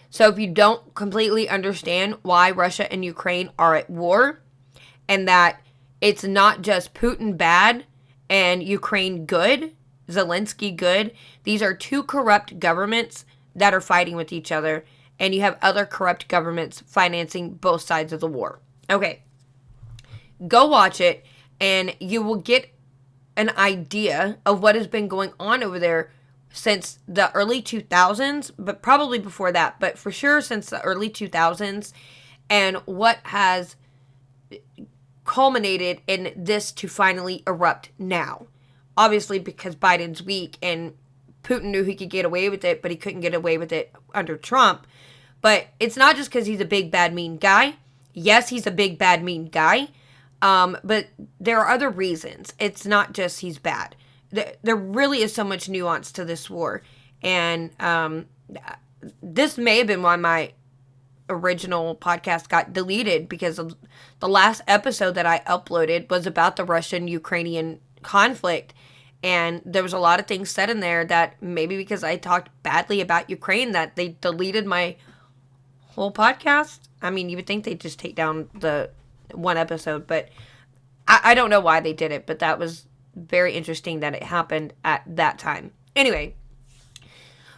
So if you don't completely understand why Russia and Ukraine are at war and that it's not just Putin bad and Ukraine good, Zelensky good, these are 2 corrupt governments that are fighting with each other, and you have other corrupt governments financing both sides of the war. Okay. Go watch it, and you will get an idea of what has been going on over there since the early 2000s, but probably before that, but for sure since the early 2000s, and what has culminated in this to finally erupt now. Obviously, because Biden's weak, and Putin knew he could get away with it, but he couldn't get away with it under Trump. But it's not just because he's a big, bad, mean guy. Yes, he's a big, bad, mean guy. But there are other reasons. It's not just he's bad. There really is so much nuance to this war. And this may have been why my original podcast got deleted, because of the last episode that I uploaded was about the Russian-Ukrainian conflict. And there was a lot of things said in there that maybe because I talked badly about Ukraine that they deleted my whole podcast. I mean, you would think they'd just take down the one episode, but I don't know why they did it, but that was very interesting that it happened at that time. Anyway,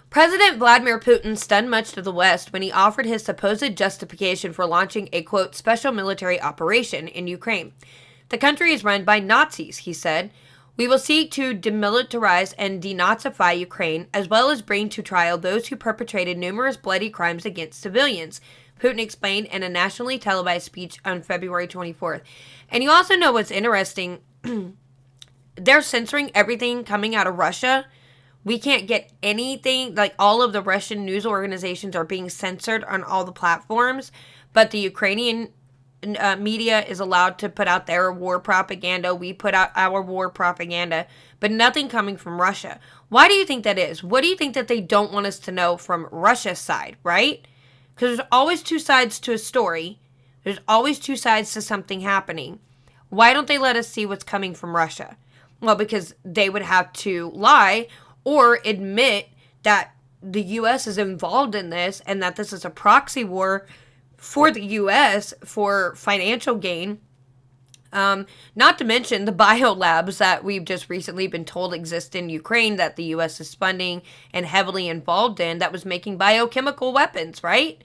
President Vladimir Putin stunned much of the West when he offered his supposed justification for launching a, quote, special military operation in Ukraine. The country is run by Nazis, he said. We will seek to demilitarize and denazify Ukraine, as well as bring to trial those who perpetrated numerous bloody crimes against civilians, Putin explained in a nationally televised speech on February 24th. And you also know what's interesting. They're censoring everything coming out of Russia. We can't get anything, like all of the Russian news organizations are being censored on all the platforms, but the Ukrainian media is allowed to put out their war propaganda. We put out our war propaganda, but nothing coming from Russia. Why do you think that is? What do you think that they don't want us to know from Russia's side, right? Because there's always two sides to a story. There's always two sides to something happening. Why don't they let us see what's coming from Russia? Well, because they would have to lie or admit that the U.S. is involved in this and that this is a proxy war for the U.S. for financial gain. Not to mention the biolabs that we've just recently been told exist in Ukraine that the U.S. is funding and heavily involved in, that was making biochemical weapons, right?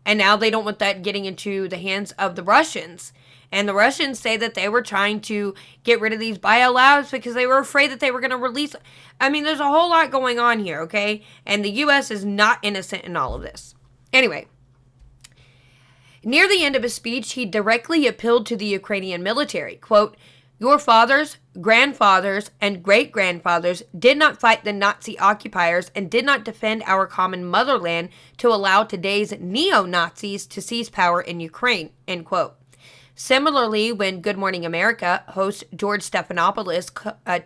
And now they don't want that getting into the hands of the Russians. And the Russians say that they were trying to get rid of these biolabs because they were afraid that they were going to release. I mean, there's a whole lot going on here, okay? And the U.S. is not innocent in all of this. Anyway, near the end of his speech, he directly appealed to the Ukrainian military. Quote, "Your fathers, grandfathers, and great-grandfathers did not fight the Nazi occupiers and did not defend our common motherland to allow today's neo-Nazis to seize power in Ukraine." End quote. Similarly, when Good Morning America host George Stephanopoulos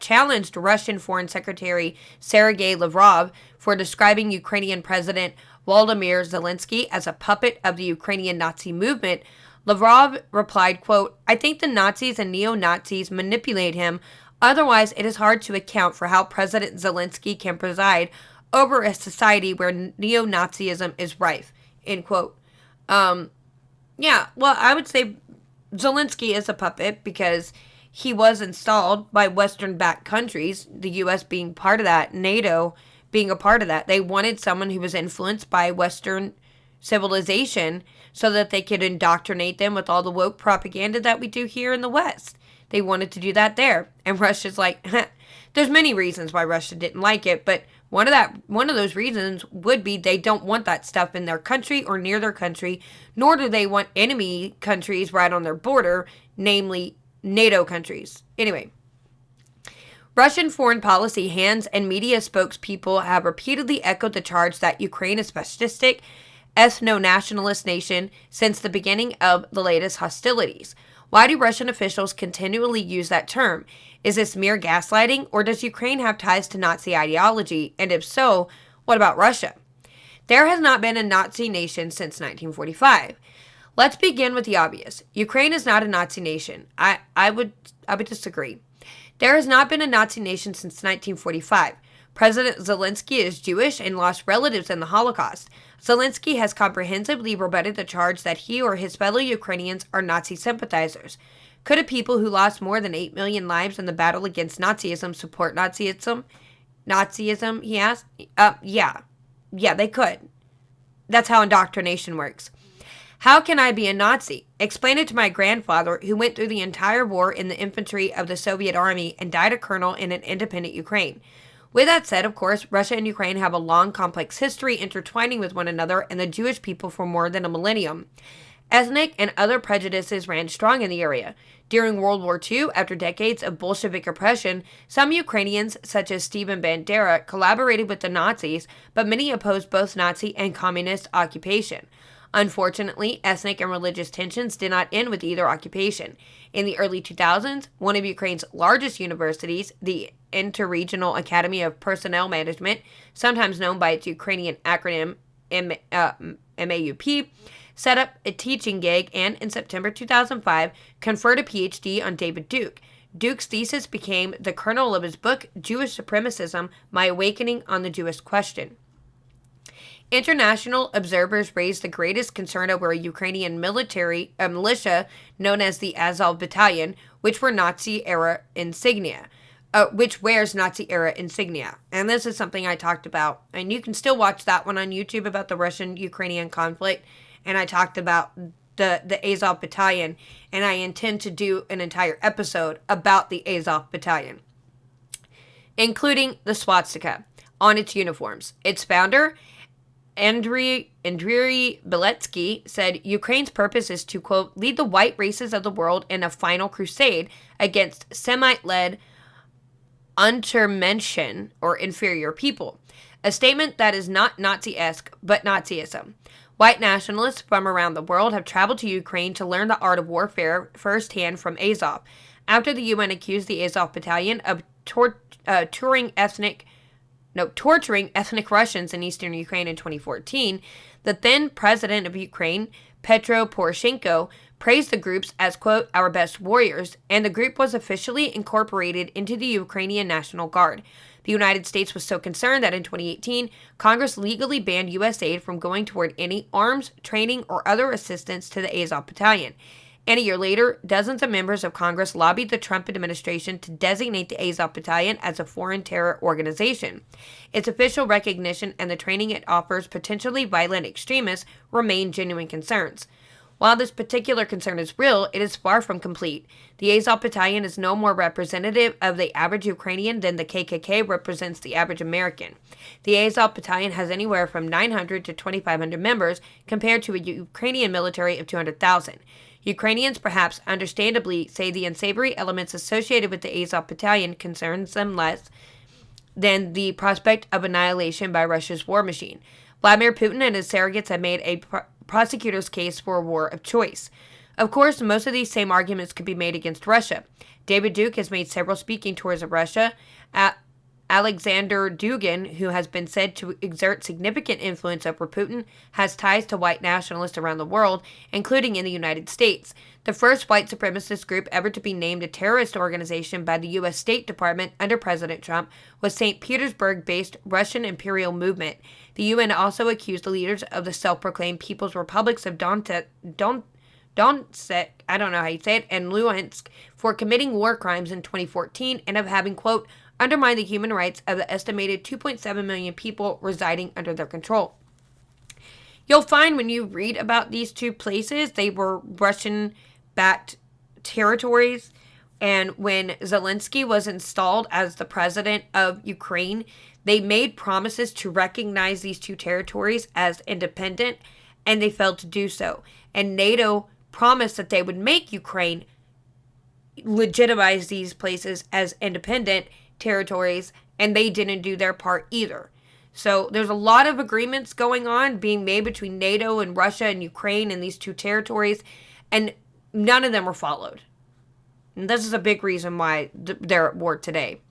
challenged Russian Foreign Secretary Sergei Lavrov for describing Ukrainian President Volodymyr Zelensky as a puppet of the Ukrainian Nazi movement, Lavrov replied, quote, "I think the Nazis and neo-Nazis manipulate him. Otherwise, it is hard to account for how President Zelensky can preside over a society where neo-Nazism is rife." End quote. Yeah, well, I would say Zelensky is a puppet because he was installed by Western-backed countries, the U.S. being part of that, NATO being a part of that. They wanted someone who was influenced by Western civilization so that they could indoctrinate them with all the woke propaganda that we do here in the West. They wanted to do that there. And Russia's like, there's many reasons why Russia didn't like it, but one of those reasons would be they don't want that stuff in their country or near their country, nor do they want enemy countries right on their border, namely NATO countries. Anyway, Russian foreign policy hands and media spokespeople have repeatedly echoed the charge that Ukraine is a fascistic, ethno-nationalist nation since the beginning of the latest hostilities. Why do Russian officials continually use that term? Is this mere gaslighting, or does Ukraine have ties to Nazi ideology? And if so, what about Russia? There has not been a Nazi nation since 1945. Let's begin with the obvious. Ukraine is not a Nazi nation. I would disagree. There has not been a Nazi nation since 1945. President Zelensky is Jewish and lost relatives in the Holocaust. Zelensky has comprehensively rebutted the charge that he or his fellow Ukrainians are Nazi sympathizers. Could a people who lost more than 8 million lives in the battle against Nazism support Nazism? Nazism, he asked. Yeah, they could. That's how indoctrination works. How can I be a Nazi? Explain it to my grandfather, who went through the entire war in the infantry of the Soviet army and died a colonel in an independent Ukraine. With that said, of course, Russia and Ukraine have a long, complex history intertwining with one another and the Jewish people for more than a millennium. Ethnic and other prejudices ran strong in the area. During World War II, after decades of Bolshevik oppression, some Ukrainians, such as Stephen Bandera, collaborated with the Nazis, but many opposed both Nazi and communist occupation. Unfortunately, ethnic and religious tensions did not end with either occupation. In the early 2000s, one of Ukraine's largest universities, the Interregional Academy of Personnel Management, sometimes known by its Ukrainian acronym MAUP, set up a teaching gig and, in September 2005, conferred a PhD on David Duke. Duke's thesis became the kernel of his book, Jewish Supremacism, My Awakening on the Jewish Question. International observers raised the greatest concern over a Ukrainian militia known as the Azov Battalion, which wears Nazi-era insignia. And this is something I talked about. And you can still watch that one on YouTube about the Russian-Ukrainian conflict. And I talked about the Azov Battalion. And I intend to do an entire episode about the Azov Battalion, including the swastika on its uniforms. Its founder, Andriy Beletsky said Ukraine's purpose is to, quote, lead the white races of the world in a final crusade against Semite-led Untermenschen, or inferior people. A statement that is not Nazi-esque, but Nazism. White nationalists from around the world have traveled to Ukraine to learn the art of warfare firsthand from Azov. After the UN accused the Azov battalion of torturing ethnic Russians in eastern Ukraine in 2014, the then president of Ukraine, Petro Poroshenko, praised the groups as, quote, our best warriors, and the group was officially incorporated into the Ukrainian National Guard. The United States was so concerned that in 2018, Congress legally banned U.S. aid from going toward any arms, training, or other assistance to the Azov battalion. And a year later, dozens of members of Congress lobbied the Trump administration to designate the Azov Battalion as a foreign terror organization. Its official recognition and the training it offers potentially violent extremists remain genuine concerns. While this particular concern is real, it is far from complete. The Azov Battalion is no more representative of the average Ukrainian than the KKK represents the average American. The Azov Battalion has anywhere from 900 to 2,500 members compared to a Ukrainian military of 200,000. Ukrainians, perhaps understandably, say the unsavory elements associated with the Azov Battalion concerns them less than the prospect of annihilation by Russia's war machine. Vladimir Putin and his surrogates have made a prosecutor's case for a war of choice. Of course, most of these same arguments could be made against Russia. David Duke has made several speaking tours of Russia. Alexander Dugin, who has been said to exert significant influence over Putin, has ties to white nationalists around the world, including in the United States. The first white supremacist group ever to be named a terrorist organization by the U.S. State Department under President Trump was St. Petersburg-based Russian Imperial Movement. The UN also accused the leaders of the self-proclaimed People's Republics of Donetsk, I don't know how you say it, and Luhansk for committing war crimes in 2014 and of having, quote, undermine the human rights of the estimated 2.7 million people residing under their control. You'll find when you read about these two places, they were Russian-backed territories. And when Zelensky was installed as the president of Ukraine, they made promises to recognize these two territories as independent, and they failed to do so. And NATO promised that they would make Ukraine legitimize these places as independent territories, and they didn't do their part either. So there's a lot of agreements going on being made between NATO and Russia and Ukraine and these two territories, and none of them were followed. And this is a big reason why they're at war today.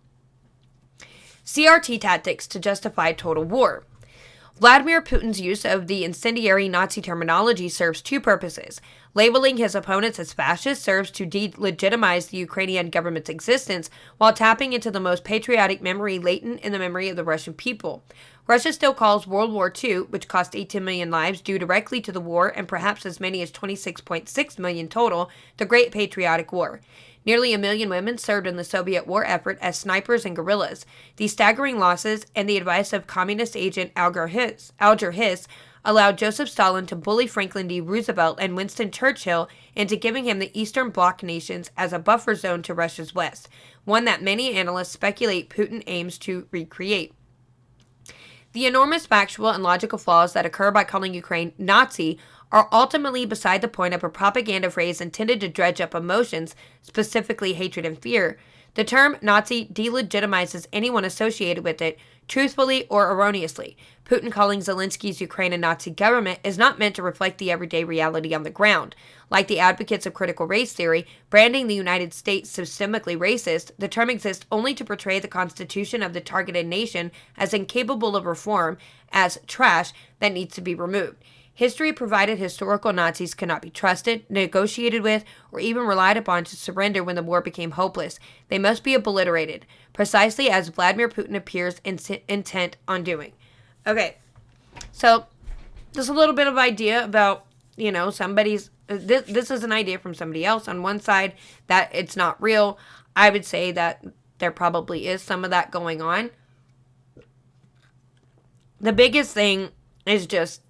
CRT tactics to justify total war. Vladimir Putin's use of the incendiary Nazi terminology serves two purposes. Labeling his opponents as fascists serves to delegitimize the Ukrainian government's existence, while tapping into the most patriotic memory latent in the memory of the Russian people. Russia still calls World War II, which cost 18 million lives due directly to the war and perhaps as many as 26.6 million total, the Great Patriotic War. Nearly 1 million women served in the Soviet war effort as snipers and guerrillas. These staggering losses and the advice of communist agent Alger Hiss allowed Joseph Stalin to bully Franklin D. Roosevelt and Winston Churchill into giving him the Eastern Bloc nations as a buffer zone to Russia's west, one that many analysts speculate Putin aims to recreate. The enormous factual and logical flaws that occur by calling Ukraine Nazi are ultimately beside the point of a propaganda phrase intended to dredge up emotions, specifically hatred and fear. The term Nazi delegitimizes anyone associated with it, truthfully or erroneously. Putin calling Zelensky's Ukraine a Nazi government is not meant to reflect the everyday reality on the ground. Like the advocates of critical race theory, branding the United States systemically racist, the term exists only to portray the constitution of the targeted nation as incapable of reform, as trash that needs to be removed. History provided historical Nazis could not be trusted, negotiated with, or even relied upon to surrender when the war became hopeless. They must be obliterated, precisely as Vladimir Putin appears intent on doing. Okay, so just a little bit of idea about, somebody's, this is an idea from somebody else. On one side, that it's not real. I would say that there probably is some of that going on. The biggest thing is just,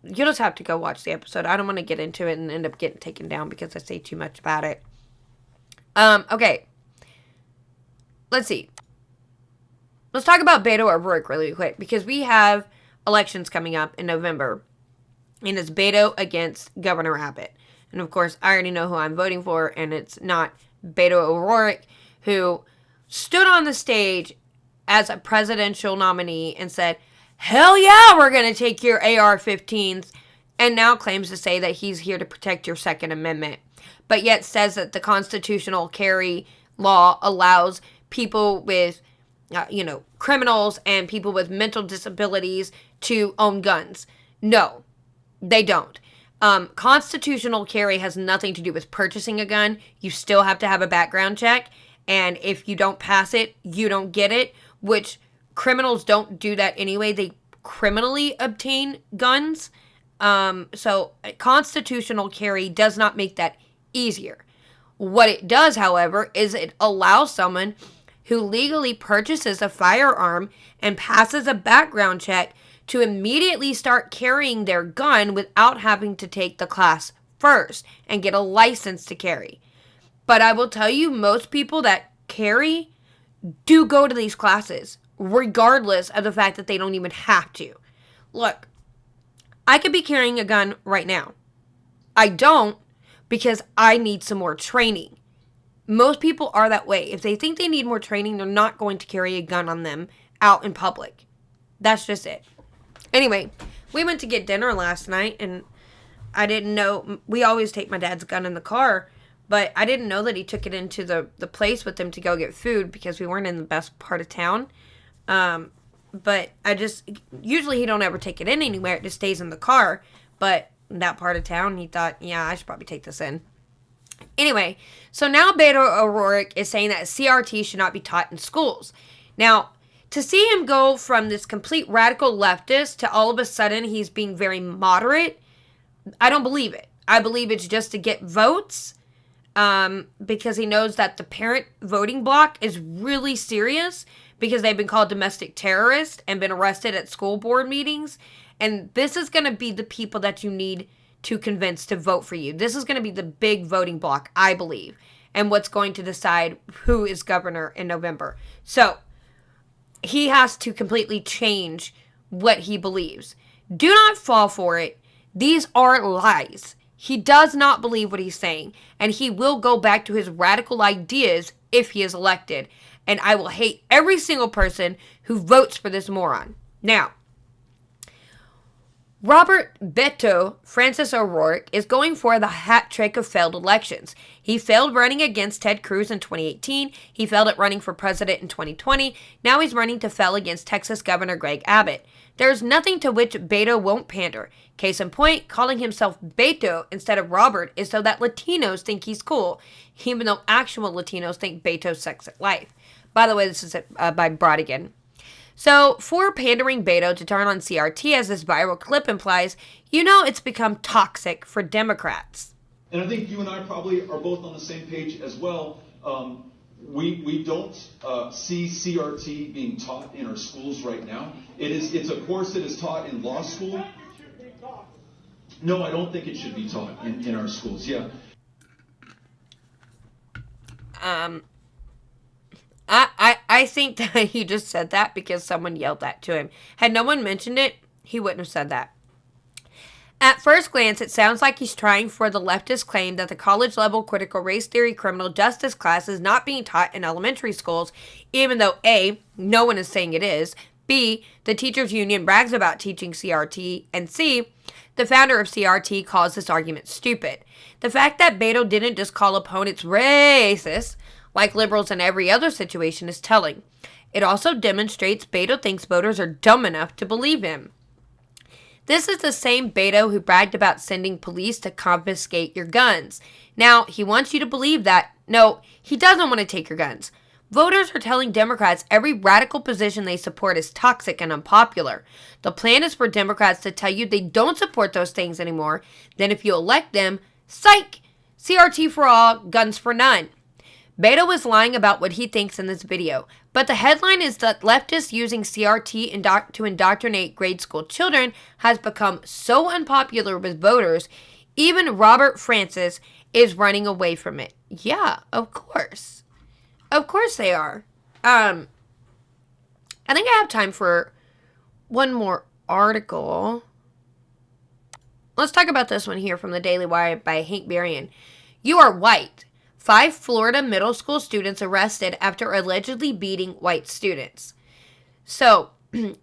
you just have to go watch the episode. I don't want to get into it and end up getting taken down because I say too much about it. Okay. Let's see. Let's talk about Beto O'Rourke really quick, because we have elections coming up in November. And it's Beto against Governor Abbott. And of course, I already know who I'm voting for, and it's not Beto O'Rourke, who stood on the stage as a presidential nominee and said, hell yeah, we're going to take your AR-15s, and now claims to say that he's here to protect your Second Amendment, but yet says that the constitutional carry law allows people with, criminals and people with mental disabilities to own guns. No, they don't. Constitutional carry has nothing to do with purchasing a gun. You still have to have a background check, and if you don't pass it, you don't get it, which criminals don't do that anyway. They criminally obtain guns. So constitutional carry does not make that easier. What it does, however, is it allows someone who legally purchases a firearm and passes a background check to immediately start carrying their gun without having to take the class first and get a license to carry. But I will tell you, most people that carry do go to these classes, regardless of the fact that they don't even have to. Look, I could be carrying a gun right now. I don't, because I need some more training. Most people are that way. If they think they need more training, they're not going to carry a gun on them out in public. That's just it. Anyway, we went to get dinner last night, and I didn't know, we always take my dad's gun in the car, but I didn't know that he took it into the place with him to go get food because we weren't in the best part of town. But usually he don't ever take it in anywhere. It just stays in the car. But in that part of town, he thought, yeah, I should probably take this in. Anyway, so now Beto O'Rourke is saying that CRT should not be taught in schools. Now, to see him go from this complete radical leftist to all of a sudden he's being very moderate, I don't believe it. I believe it's just to get votes. Because he knows that the parent voting bloc is really serious because they've been called domestic terrorists and been arrested at school board meetings. And this is going to be the people that you need to convince to vote for you. This is going to be the big voting bloc, I believe, and what's going to decide who is governor in November. So he has to completely change what he believes. Do not fall for it. These are lies. He does not believe what he's saying, and he will go back to his radical ideas if he is elected. And I will hate every single person who votes for this moron. Now, Robert Beto Francis O'Rourke is going for the hat trick of failed elections. He failed running against Ted Cruz in 2018. He failed at running for president in 2020. Now he's running to fail against Texas Governor Greg Abbott. There's nothing to which Beto won't pander. Case in point, calling himself Beto instead of Robert is so that Latinos think he's cool, even though actual Latinos think Beto's sex at life. By the way, this is by Brodigan. So, for pandering Beto to turn on CRT, as this viral clip implies, it's become toxic for Democrats. And I think you and I probably are both on the same page as well. We don't see CRT being taught in our schools right now. It's a course that is taught in law school. No, I don't think it should be taught in our schools. Yeah. I think that he just said that because someone yelled that to him. Had no one mentioned it, he wouldn't have said that. At first glance, it sounds like he's trying for the leftist claim that the college-level critical race theory criminal justice class is not being taught in elementary schools, even though A, no one is saying it is, B, the teachers union brags about teaching CRT, and C, the founder of CRT calls this argument stupid. The fact that Beto didn't just call opponents racist, like liberals in every other situation, is telling. It also demonstrates Beto thinks voters are dumb enough to believe him. This is the same Beto who bragged about sending police to confiscate your guns. Now, he wants you to believe that. No, he doesn't want to take your guns. Voters are telling Democrats every radical position they support is toxic and unpopular. The plan is for Democrats to tell you they don't support those things anymore. Then if you elect them, psych! CRT for all, guns for none. Beto is lying about what he thinks in this video, but the headline is that leftists using CRT to indoctrinate grade school children has become so unpopular with voters, even Robert Francis is running away from it. Yeah, of course. Of course they are. I think I have time for one more article. Let's talk about this one here from the Daily Wire by Hank Berrien. You are white. 5 Florida middle school students arrested after allegedly beating white students. So,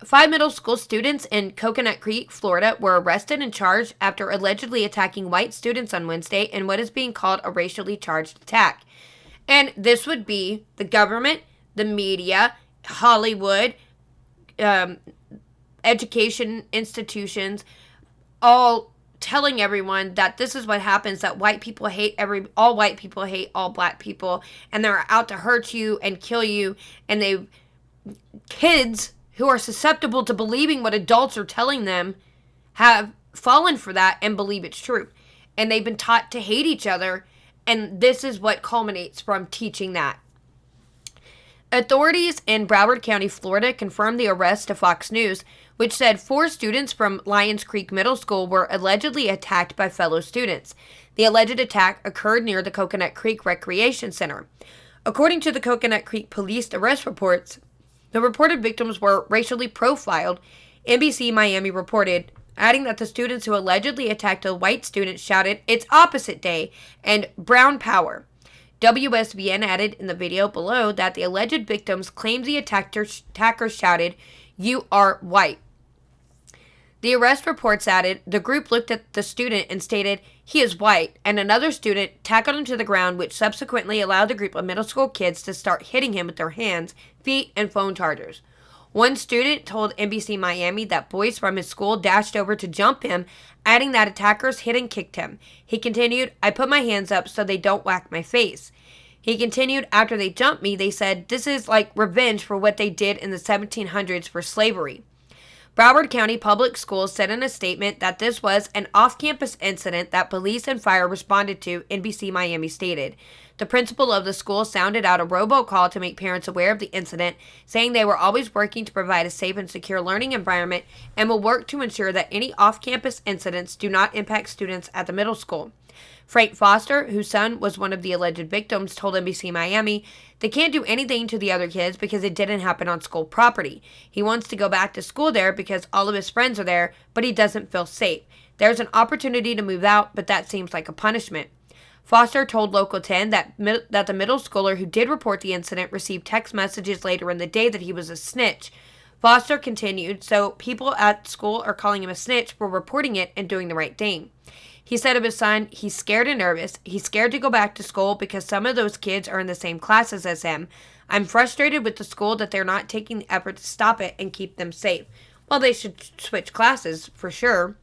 5 middle school students in Coconut Creek, Florida, were arrested and charged after allegedly attacking white students on Wednesday in what is being called a racially charged attack. And this would be the government, the media, Hollywood, education institutions, all telling everyone that this is what happens, that white people hate all white people hate all black people, and they're out to hurt you and kill you, and kids who are susceptible to believing what adults are telling them have fallen for that and believe it's true. And they've been taught to hate each other, and this is what culminates from teaching that. Authorities in Broward County, Florida, confirmed the arrest to Fox News, which said 4 students from Lions Creek Middle School were allegedly attacked by fellow students. The alleged attack occurred near the Coconut Creek Recreation Center. According to the Coconut Creek police arrest reports, the reported victims were racially profiled. NBC Miami reported, adding that the students who allegedly attacked a white student shouted, "It's opposite day," and "Brown power." WSBN added in the video below that the alleged victims claimed the attackers shouted, "You are white." The arrest reports added, the group looked at the student and stated, "He is white," and another student tackled him to the ground, which subsequently allowed the group of middle school kids to start hitting him with their hands, feet, and phone chargers. One student told NBC Miami that boys from his school dashed over to jump him, adding that attackers hit and kicked him. He continued, "I put my hands up so they don't whack my face." He continued, "After they jumped me, they said, this is like revenge for what they did in the 1700s for slavery." Broward County Public Schools said in a statement that this was an off-campus incident that police and fire responded to, NBC Miami stated. The principal of the school sounded out a robocall to make parents aware of the incident, saying they were always working to provide a safe and secure learning environment and will work to ensure that any off-campus incidents do not impact students at the middle school. Frank Foster, whose son was one of the alleged victims, told NBC Miami, "They can't do anything to the other kids because it didn't happen on school property. He wants to go back to school there because all of his friends are there, but he doesn't feel safe. There's an opportunity to move out, but that seems like a punishment." Foster told Local 10 that the middle schooler who did report the incident received text messages later in the day that he was a snitch. Foster continued, "So people at school are calling him a snitch for reporting it and doing the right thing." He said of his son, "He's scared and nervous. He's scared to go back to school because some of those kids are in the same classes as him. I'm frustrated with the school that they're not taking the effort to stop it and keep them safe." Well, they should switch classes for sure.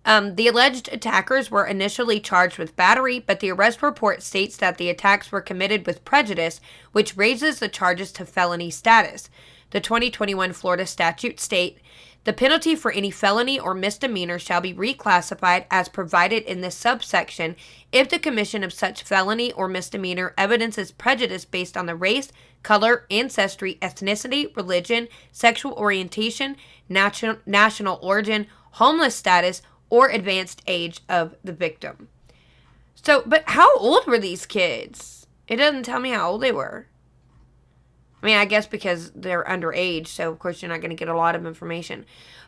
The alleged attackers were initially charged with battery, but the arrest report states that the attacks were committed with prejudice, which raises the charges to felony status. The 2021 Florida statute state, "The penalty for any felony or misdemeanor shall be reclassified as provided in this subsection if the commission of such felony or misdemeanor evidences prejudice based on the race, color, ancestry, ethnicity, religion, sexual orientation, national origin, homeless status, or advanced age of the victim." So, but how old were these kids? It doesn't tell me how old they were. I mean, I guess because they're underage, so of course you're not going to get a lot of information.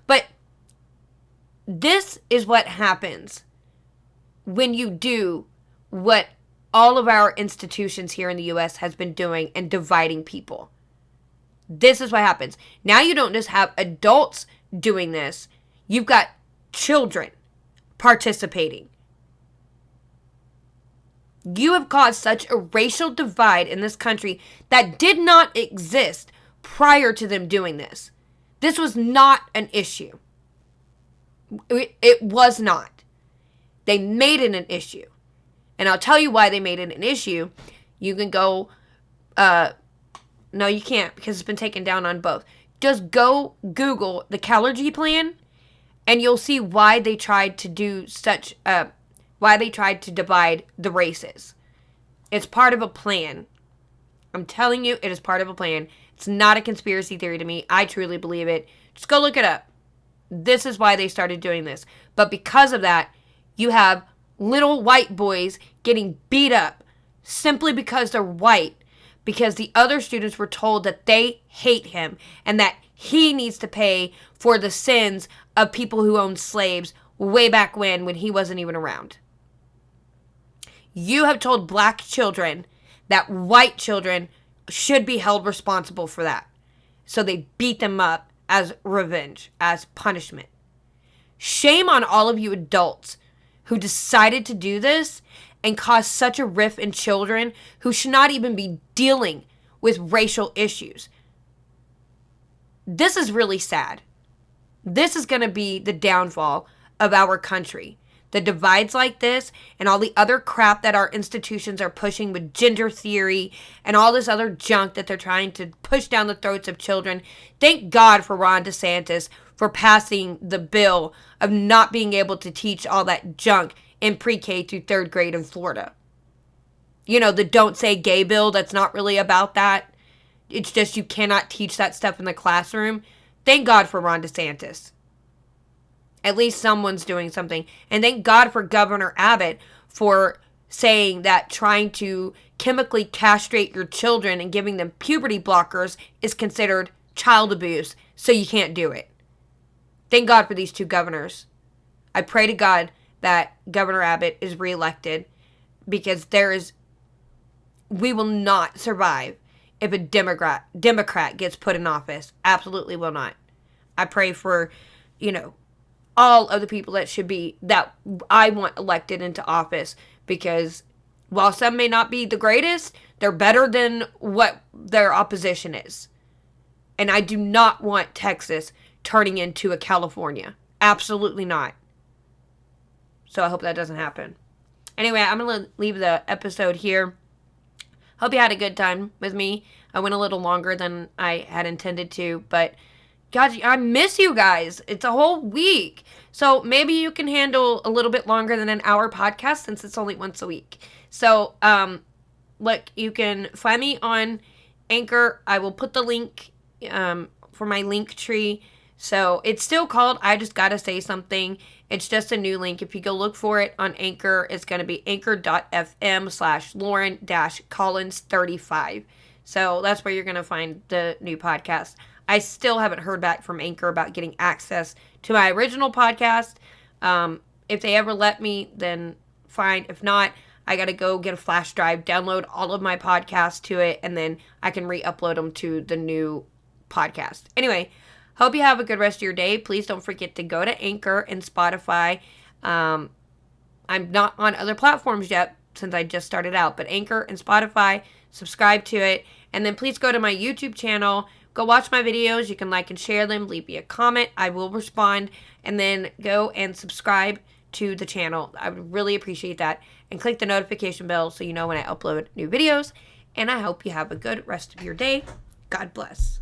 But this is what happens when you do what all of our institutions here in the U.S. has been doing and dividing people. This is what happens. Now you don't just have adults doing this. You've got children participating. You have caused such a racial divide in this country that did not exist prior to them doing this. This was not an issue. It was not. They made it an issue. And I'll tell you why they made it an issue. You can go, no you can't because it's been taken down on both. Just go Google the Calergy Plan and you'll see why they tried to do such, why they tried to divide the races. It's part of a plan. I'm telling you, it is part of a plan. It's not a conspiracy theory to me. I truly believe it. Just go look it up. This is why they started doing this. But because of that, you have little white boys getting beat up simply because they're white. Because the other students were told that they hate him and that He needs to pay for the sins of people who owned slaves way back when he wasn't even around. You have told black children that white children should be held responsible for that. So they beat them up as revenge, as punishment. Shame on all of you adults who decided to do this and cause such a rift in children who should not even be dealing with racial issues. This is really sad. This is going to be the downfall of our country. The divides like this and all the other crap that our institutions are pushing with gender theory and all this other junk that they're trying to push down the throats of children. Thank God for Ron DeSantis for passing the bill of not being able to teach all that junk in pre-K through third grade in Florida. You know, the don't say gay bill that's not really about that. It's just you cannot teach that stuff in the classroom. Thank God for Ron DeSantis. At least someone's doing something. And thank God for Governor Abbott for saying that trying to chemically castrate your children and giving them puberty blockers is considered child abuse, so you can't do it. Thank God for these two governors. I pray to God that Governor Abbott is reelected, because we will not survive if a Democrat gets put in office. Absolutely will not. I pray for, all of the people that I want elected into office, because while some may not be the greatest, they're better than what their opposition is. And I do not want Texas turning into a California. Absolutely not. So I hope that doesn't happen. Anyway, I'm going to leave the episode here. Hope you had a good time with me. I went a little longer than I had intended to, but God, I miss you guys. It's a whole week. So maybe you can handle a little bit longer than an hour podcast, since it's only once a week. So, look, you can find me on Anchor. I will put the link for my link tree. So it's still called I Just Gotta Say Something. It's just a new link. If you go look for it on Anchor, it's going to be anchor.fm/Lauren-Collins35. So that's where you're going to find the new podcast. I still haven't heard back from Anchor about getting access to my original podcast. If they ever let me, then fine. If not, I got to go get a flash drive, download all of my podcasts to it, and then I can re-upload them to the new podcast. Anyway, hope you have a good rest of your day. Please don't forget to go to Anchor and Spotify. I'm not on other platforms yet, since I just started out, but Anchor and Spotify, subscribe to it. And then please go to my YouTube channel. Go watch my videos. You can like and share them. Leave me a comment. I will respond. And then go and subscribe to the channel. I would really appreciate that. And click the notification bell so you know when I upload new videos. And I hope you have a good rest of your day. God bless.